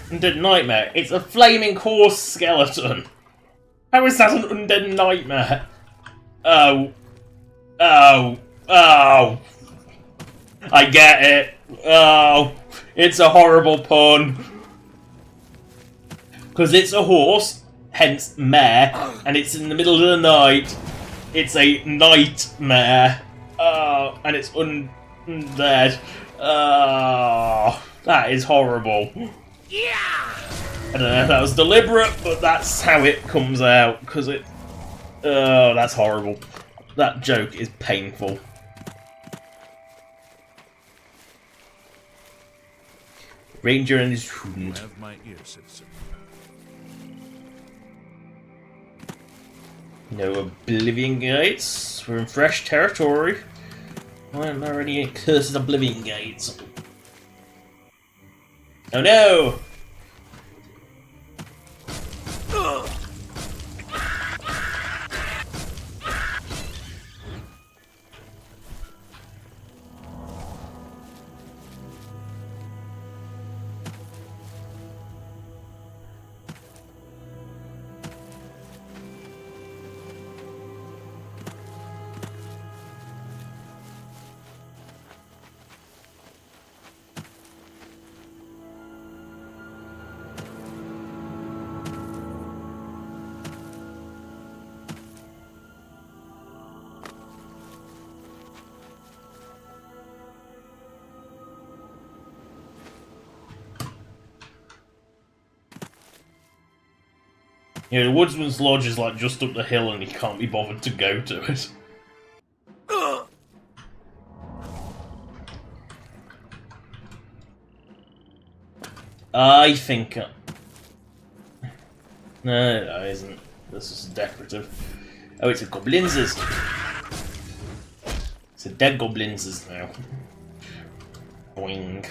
Undead Nightmare. It's a flaming horse skeleton. How is that an undead nightmare? Oh. Oh. Oh. I get it. Oh. It's a horrible pun. Because it's a horse, hence mare, and it's in the middle of the night. It's a nightmare. Oh. And it's undead. Oh. That is horrible. Yeah! I don't know if that was deliberate, but that's how it comes out, because it... Oh, that's horrible. That joke is painful. Ranger and his hund. Have my ear, citizen. No Oblivion Gates. We're in fresh territory. Why aren't there any cursed Oblivion Gates? Oh no! You know, the Woodsman's Lodge is like just up the hill and he can't be bothered to go to it. I think... No, it isn't. This is decorative. Oh, it's a Goblinses. It's a dead Goblinses now. Boing.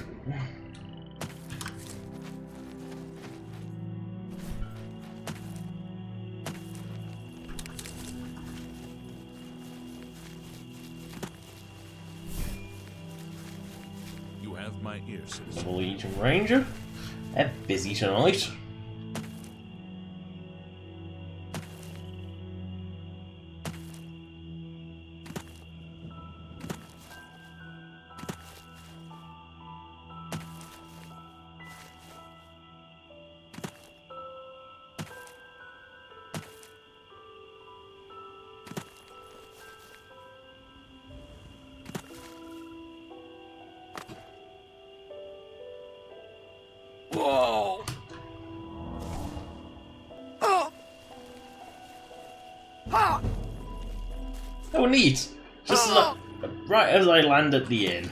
You have my ear, citizen. Legion Ranger. They're busy tonight. Whoa! Oh, neat! Just like, right as I land at the inn.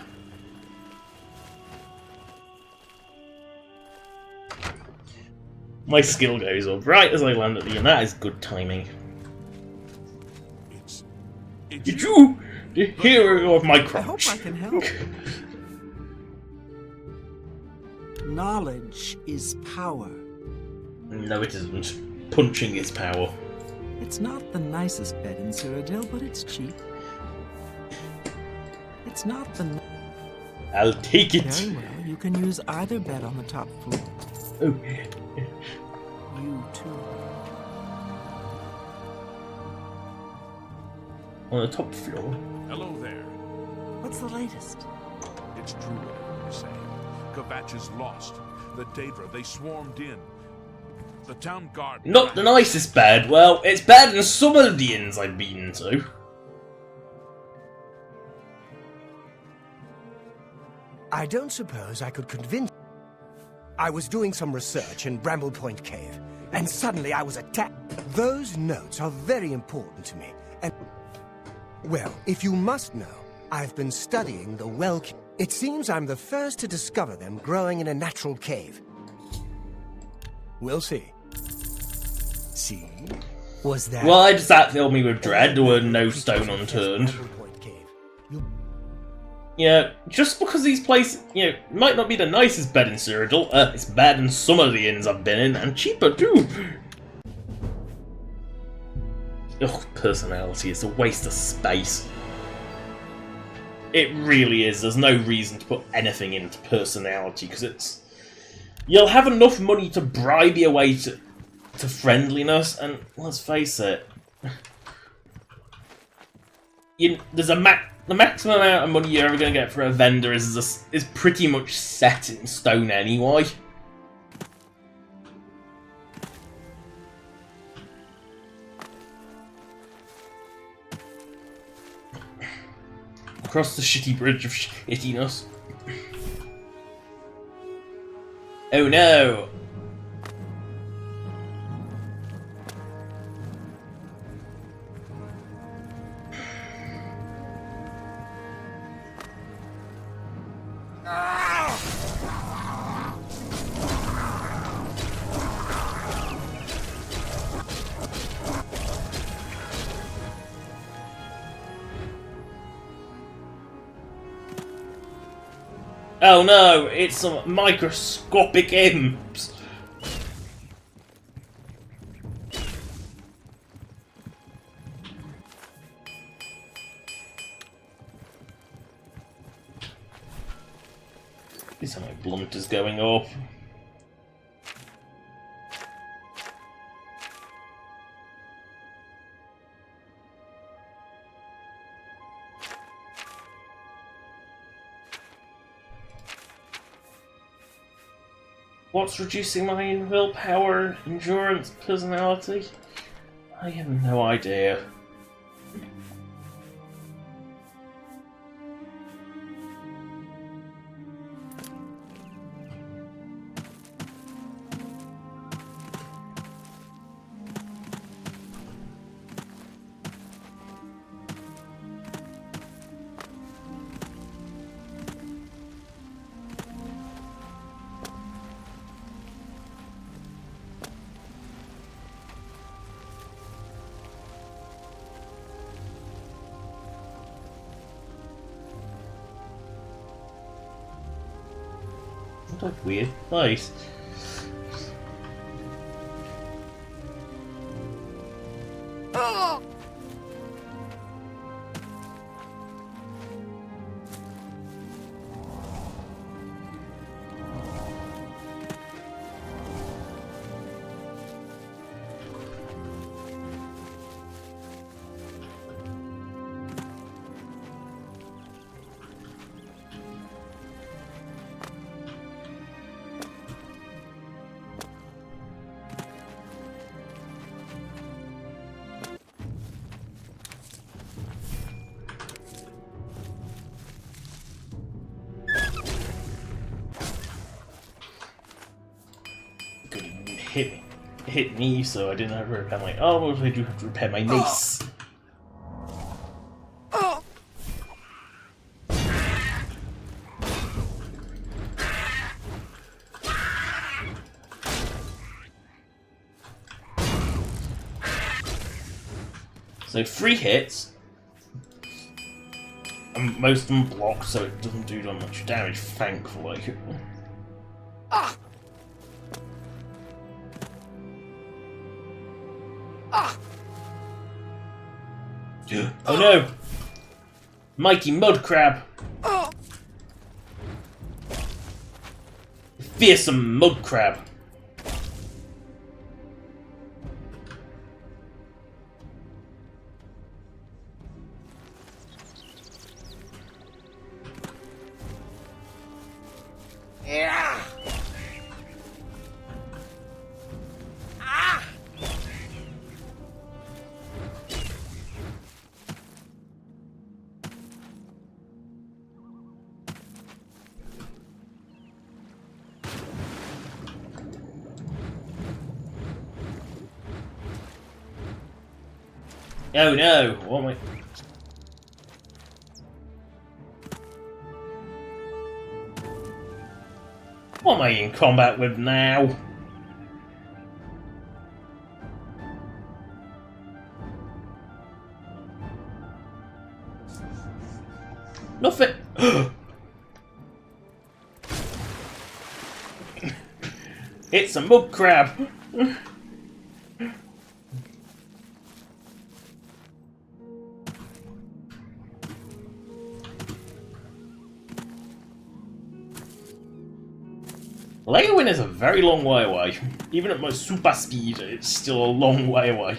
My skill goes up right as I land at the inn. That is good timing. It's Did you? The hero of my I hope crotch. I can help. Knowledge is power. No, it isn't. Punching is power. It's not the nicest bed in Cyrodiil, but it's cheap. It's not the... I'll take it. Very well, you can use either bed on the top floor. Oh. You too. On the top floor. hello there. What's the latest? It's true what you're saying. Kvatch is lost. The Daedra, they swarmed in. The town guard... Not the nicest bed. Well, it's better than some of the inns I've been to. I don't suppose I could convince... I was doing some research in Bramble Point Cave, and suddenly I was attacked. Those notes are very important to me, and... Well, if you must know, I've been studying the well... It seems I'm the first to discover them growing in a natural cave. We'll see. See? Was that... Well, I just that filled me with dread. There were no stone unturned. Bramble Point Cave. You... Yeah, just because these places, you know, might not be the nicest bed in Cyrodiil, it's better than some of the inns I've been in, and cheaper too. Ugh, personality is a waste of space. It really is. There's no reason to put anything into personality, because it's... You'll have enough money to bribe your way to friendliness, and let's face it, there's the maximum amount of money you're ever going to get for a vendor is pretty much set in stone anyway. Across the shitty bridge of shittiness. Oh no! Oh no, it's some microscopic imps. These are my blunters going up. What's reducing my willpower, endurance, personality? I have no idea. What a weird place. Hit me, so I didn't have to repair my armor, but I do have to repair my mace. So 3 hits, and most of them block, so it doesn't do that much damage, thankfully. Oh no! Mighty mud crab! Fearsome mud crab! Oh no! What am I... What am I in combat with now? Nothing! It's a mud crab! Leowin is a very long way away. Even at my super speed, it's still a long way away.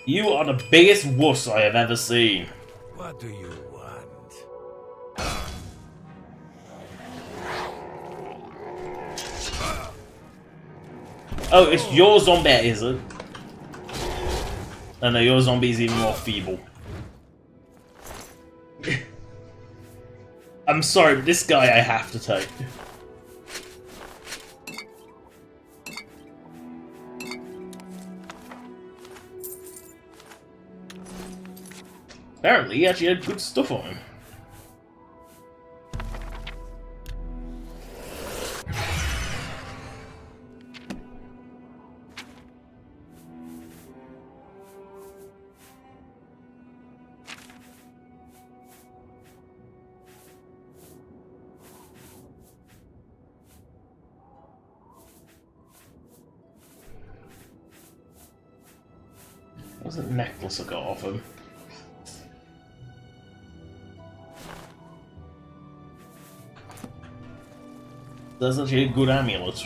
You are the biggest wuss I have ever seen. What do you want? Oh, it's your zombie, is it? Oh no, your zombie is even more feeble. I'm sorry, but this guy I have to take. Apparently, he actually had good stuff on him. What's that necklace I got off him? That's actually a good amulet.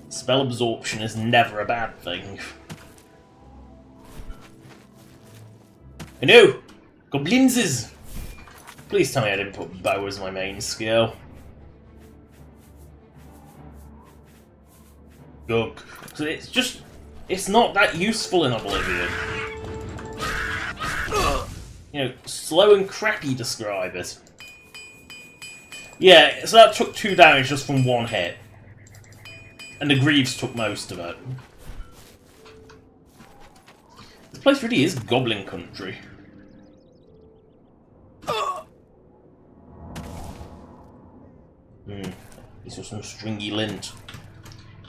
Spell absorption is never a bad thing. I know! Goblinses! Please tell me I didn't put bow as my main skill. Good. So it's just... It's not that useful in Oblivion. You know, slow and crappy describe it. Yeah, so that took 2 damage just from 1 hit. And the Greaves took most of it. This place really is Goblin Country. some stringy lint.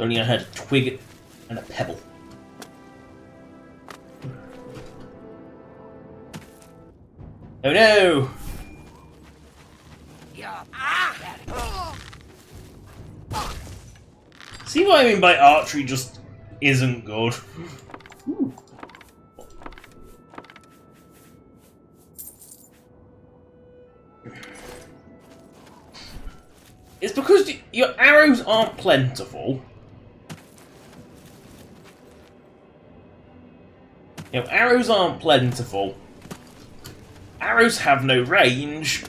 Only I had a twig and a pebble. Oh no! See what I mean by archery just isn't good? Ooh. It's because your arrows aren't plentiful. You know, arrows aren't plentiful. Arrows have no range.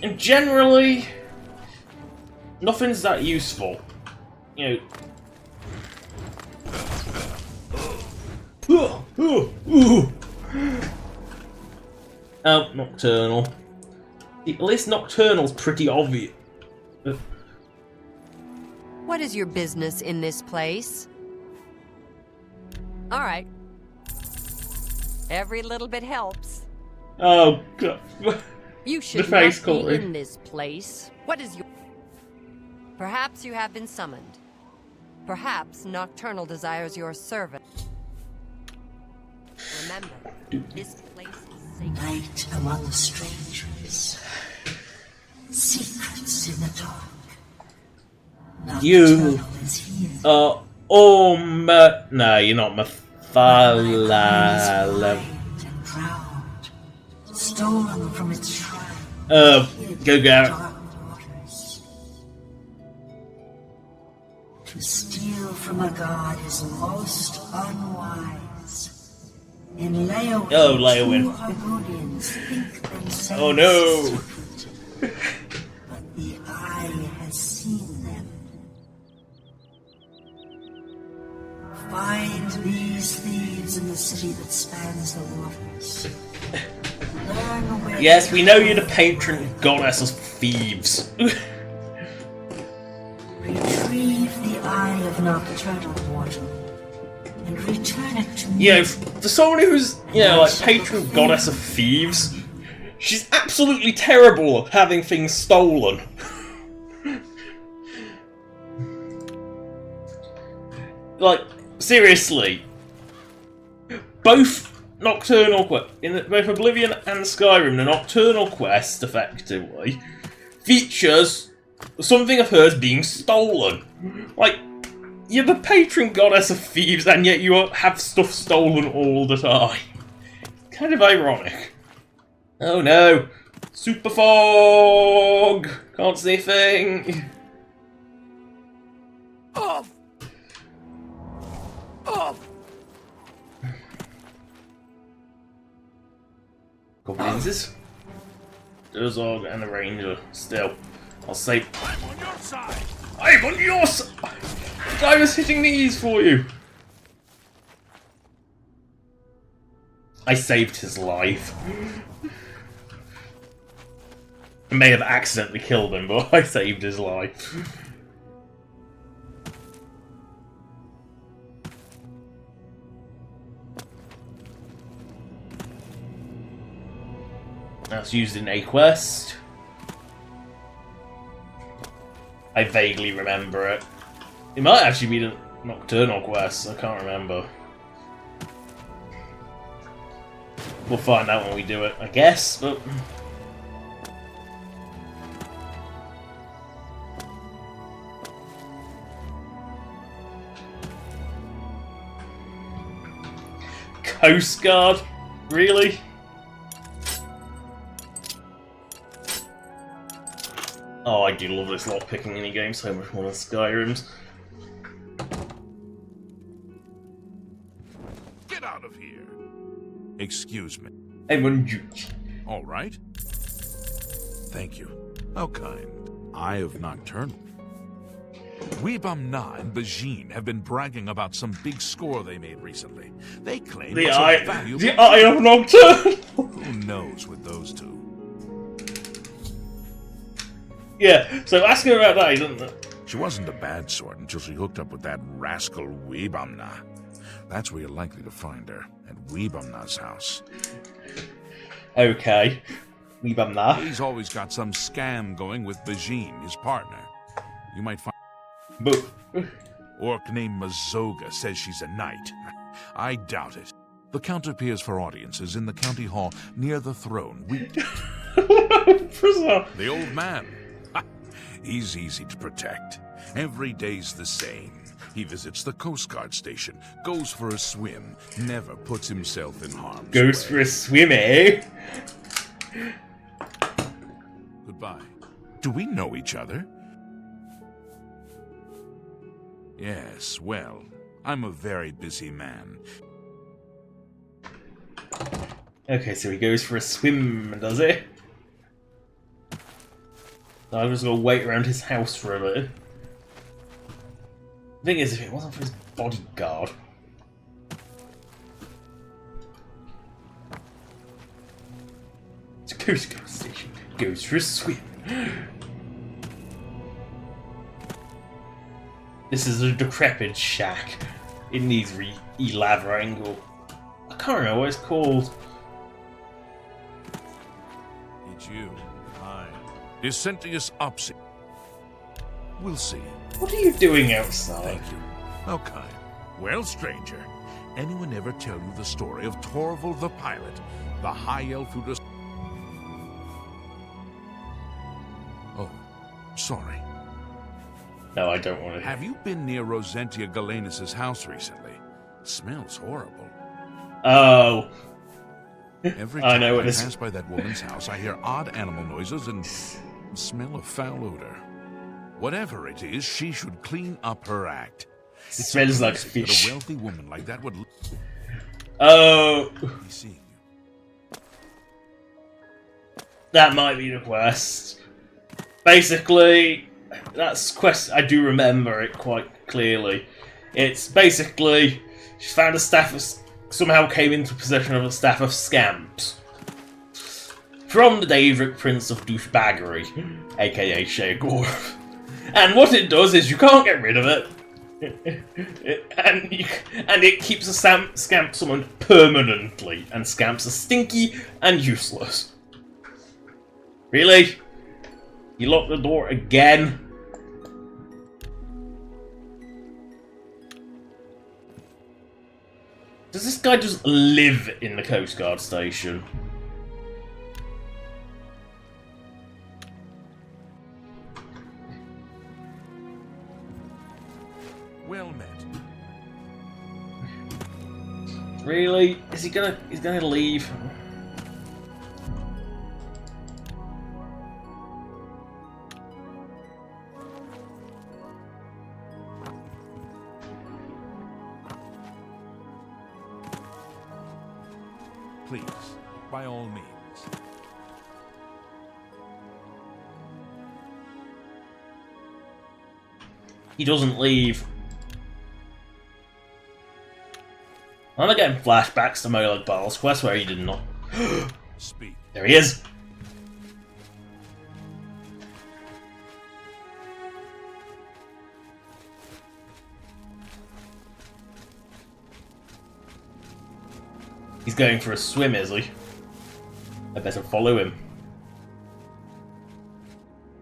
And generally, nothing's that useful. You know. Oh, Nocturnal. At least Nocturnal's pretty obvious. What is your business in this place? All right. Every little bit helps. Oh, God. You should face not be colour. in this place. What is your... Perhaps you have been summoned. Perhaps Nocturnal desires your service. Remember, this place is sacred. Night among the strangers. Secrets in the dark. You are no, you're not Mathala. And proud, stolen from its shrine. Go. Dark waters. To steal from a god is most unwise. In Leowin, Leowin. Hargonians think themselves Oh no! secret, but the eye has seen them. Find these thieves in the city that spans the waters. Learn where Yes, we know you're the patron goddess of thieves. retrieve the eye of Nocturnal Mortal and return it to me. You know, for someone who's, like, patron goddess of thieves, she's absolutely terrible at having things stolen. Like, seriously. Both Nocturnal both Oblivion and Skyrim, the Nocturnal quest, effectively, features something of hers being stolen. Like, you're the patron goddess of thieves, and yet you have stuff stolen all the time. Kind of ironic. Oh no! Super fog! Can't see a thing! Oh! Oh! Goblins. Durzog and the Ranger. Still. I'll say. I'm on your side! I'm on your side! The guy was hitting these for you! I saved his life. I may have accidentally killed him, but I saved his life. That's used in a quest. I vaguely remember it. It might actually be the Nocturnal quest, I can't remember. We'll find out when we do it, I guess, but... Coast Guard? Really? Oh, I do love this lockpicking minigame so much more than Skyrim's. Get out of here! Excuse me. Everyone, All right. Thank you. How kind. Eye of Nocturnal. Weebamna and Bajin have been bragging about some big score they made recently. They claim the it's a eye, valuable... the Eye of Nocturnal. Who knows with those two? Yeah, so ask her about that, isn't it? She wasn't a bad sort until she hooked up with that rascal Weebamna. That's where you're likely to find her, at Weebamna's house. Okay. We bum that. He's always got some scam going with Bajin, his partner. You might find... But Orc named Mazoga says she's a knight. I doubt it. The Count appears for audiences in the county hall near the throne. The old man. He's easy to protect. Every day's the same. He visits the Coast Guard station, goes for a swim, never puts himself in harm's goes way. for a swim, eh? Goodbye. Do we know each other? Yes, well, I'm a very busy man. Okay, so he goes for a swim, does he? So I'm just gonna wait around his house for a bit. The thing is, if it wasn't for his bodyguard... It's a Coast Guard station. Goes for a swim. This is a decrepit shack. It needs re-elaborating. I can't remember what it's called. It's you. Hi. Is Sentius Opsi? We'll see. What are you doing outside? Thank you. How kind. Well, stranger, anyone ever tell you the story of Torval the pilot, the high elf who just... Oh, sorry. No, I don't want to. Have you been near Rosentia Galenus' house recently? Smells horrible. Oh. Every I time know what I this pass by that woman's house, I hear odd animal noises and smell a foul odor. Whatever it is, she should clean up her act. It smells like surprising fish. that a wealthy woman like that would... Oh. be seeing you. That might be the quest. Basically, that's quest. I do remember it quite clearly. It's basically she found a staff of, somehow came into possession of a staff of scamps from the Daedric Prince of Douchebaggery, aka Shagor. And what it does is you can't get rid of it, and it keeps a scamp summoned permanently, and scamps are stinky and useless. Really? You locked the door again? Does this guy just live in the Coast Guard station? Well met. Really? Is he gonna? He's gonna leave? Please, by all means. He doesn't leave. I'm getting flashbacks to Molag Bal's quest where he did not. Speak. There he is. He's going for a swim, is he? I better follow him.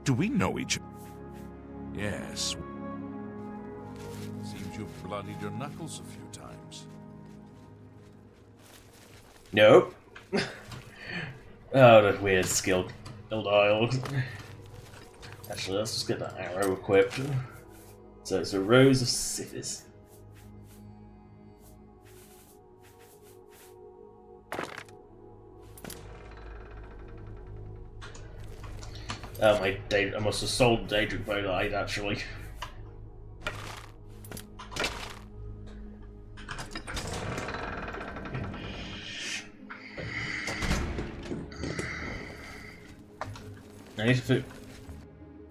Do we know each other? Yes. Seems you've bloodied your knuckles a few times. Nope. Oh, that weird skill dial. Actually, let's just get that arrow equipped. So it's a Rose of Sithis. Oh, I must have sold Daedric Bolide, actually. I need to food.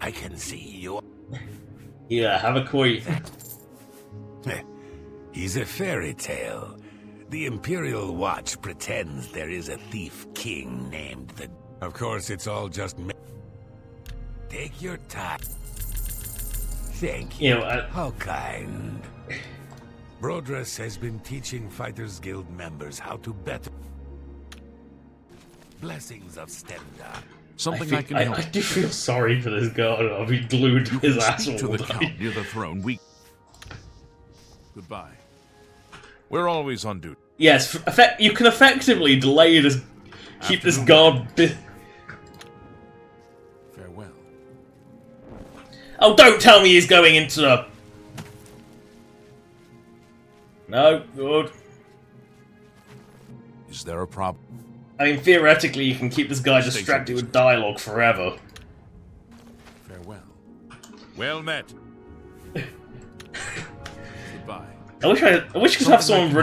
I can see you. Yeah, have a koi. He's a fairy tale. The Imperial Watch pretends there is a thief king named the... Of course, it's all just... Take your time. Thank you. You know, How kind. Brodress has been teaching Fighters Guild members how to better... blessings of Stendar. Something I can help. I do feel sorry for this guy. I'll be glued to his ass all to the day. count near the throne. Goodbye. We're always on duty. Yes, you can effectively delay this. Keep this guard. Farewell. Oh, don't tell me he's going into the. No, good. Is there a problem? I mean, theoretically, you can keep this guy distracted with dialogue forever. Farewell. Well met. Goodbye. I wish I could have someone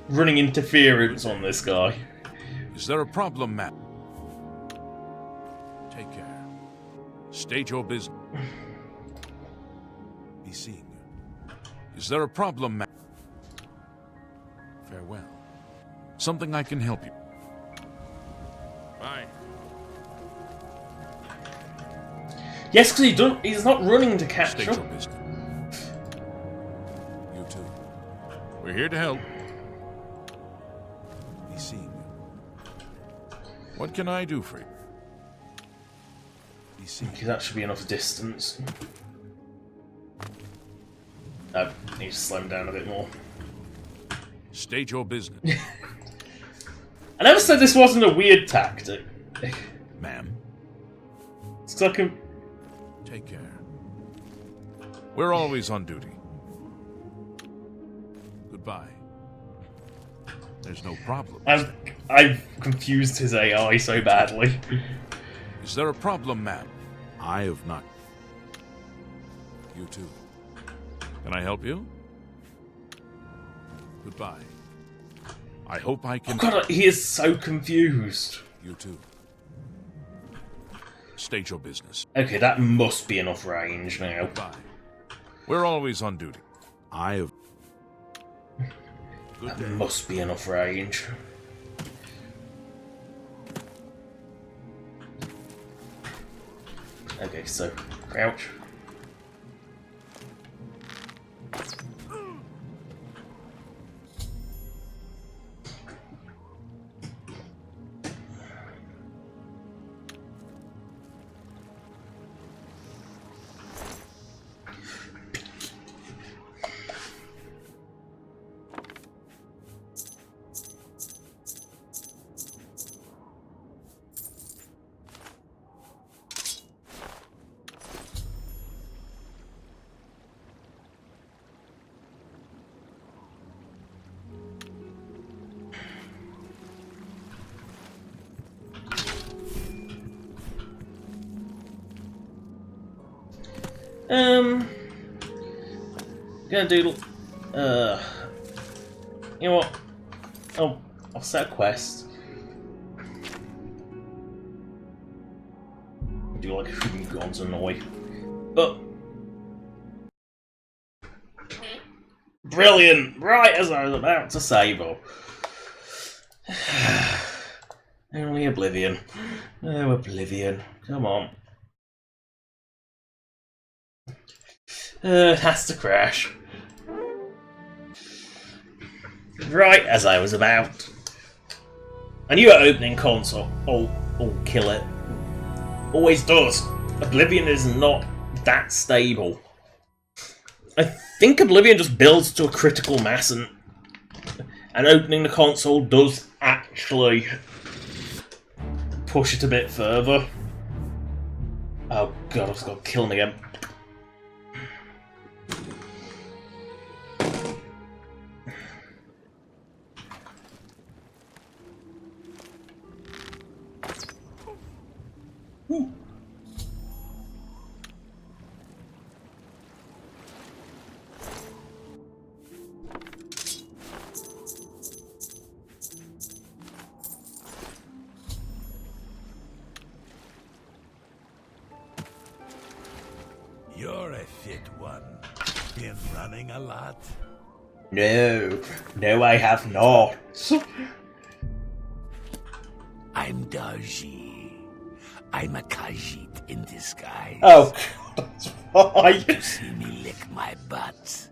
running interference on this guy. Is there a problem, Matt? Take care. State your business. Be seeing you. Is there a problem, Matt? Farewell. Something I can help you. Bye. Yes, because he's not running to catch State up. your business. You too. We're here to help. Be seeing you. What can I do for you? Be seeing Okay, that should be enough distance. I need to slow him down a bit more. State your business. I never said this wasn't a weird tactic. Ma'am. It's like a... Take care. We're always on duty. Goodbye. There's no problem. I've confused his AI so badly. Is there a problem, ma'am? I have not. You too. Can I help you? Goodbye. I hope I can... Oh God, he is so confused. You too. State your business. Okay, that must be enough range now. Goodbye. We're always on duty. I have... Good That day. must be enough range. Okay, so crouch. Gonna do, you know what? I'll set a quest. Do like who God's annoy. But brilliant! Right as I was about to say, though. Only Oblivion. Oh, Oblivion. Come on. It has to crash. Right as I was about. I knew our opening console. Oh, kill it. Always does. Oblivion is not that stable. I think Oblivion just builds to a critical mass, and opening the console does actually push it a bit further. Oh God, I've just got to kill him again. Woo. You're a fit one. Been running a lot? No, I have not. I'm Darji. I'm a Khajiit in disguise. Oh, God, that's why. See me lick my butt.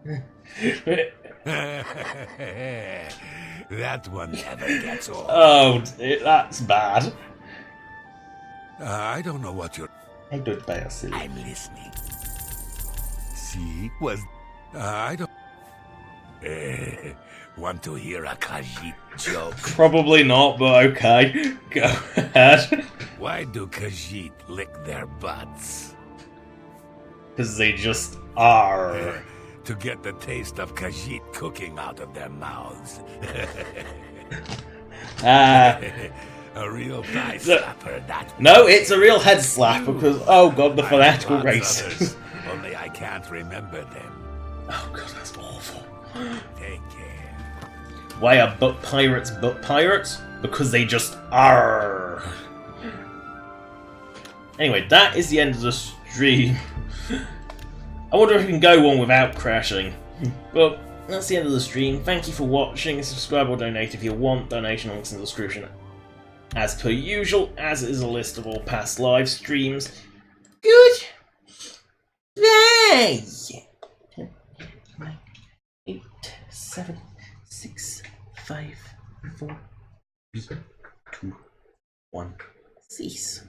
That one never gets old. Oh, that's bad. I don't know what you're... I don't buy a silly. I'm listening. See, was... I don't... Want to hear a Khajiit joke? Probably not, but okay. Go ahead. Why do Khajiit lick their butts? Because they just are. To get the taste of Khajiit cooking out of their mouths. A real thigh slapper, that. No, it's a real head slap because, oh god, the fanatical race. Only I can't remember them. Oh god, that's awful. Take care. Why are butt pirates butt pirates? Because they just are. Anyway, that is the end of the stream. I wonder if we can go on without crashing. But that's the end of the stream. Thank you for watching. Subscribe or donate if you want. Donation links in the description. As per usual, as is a list of all past live streams. Good. Bye. 9, 8, 7, 6, 5, 4, 3, 2, 1. Cease.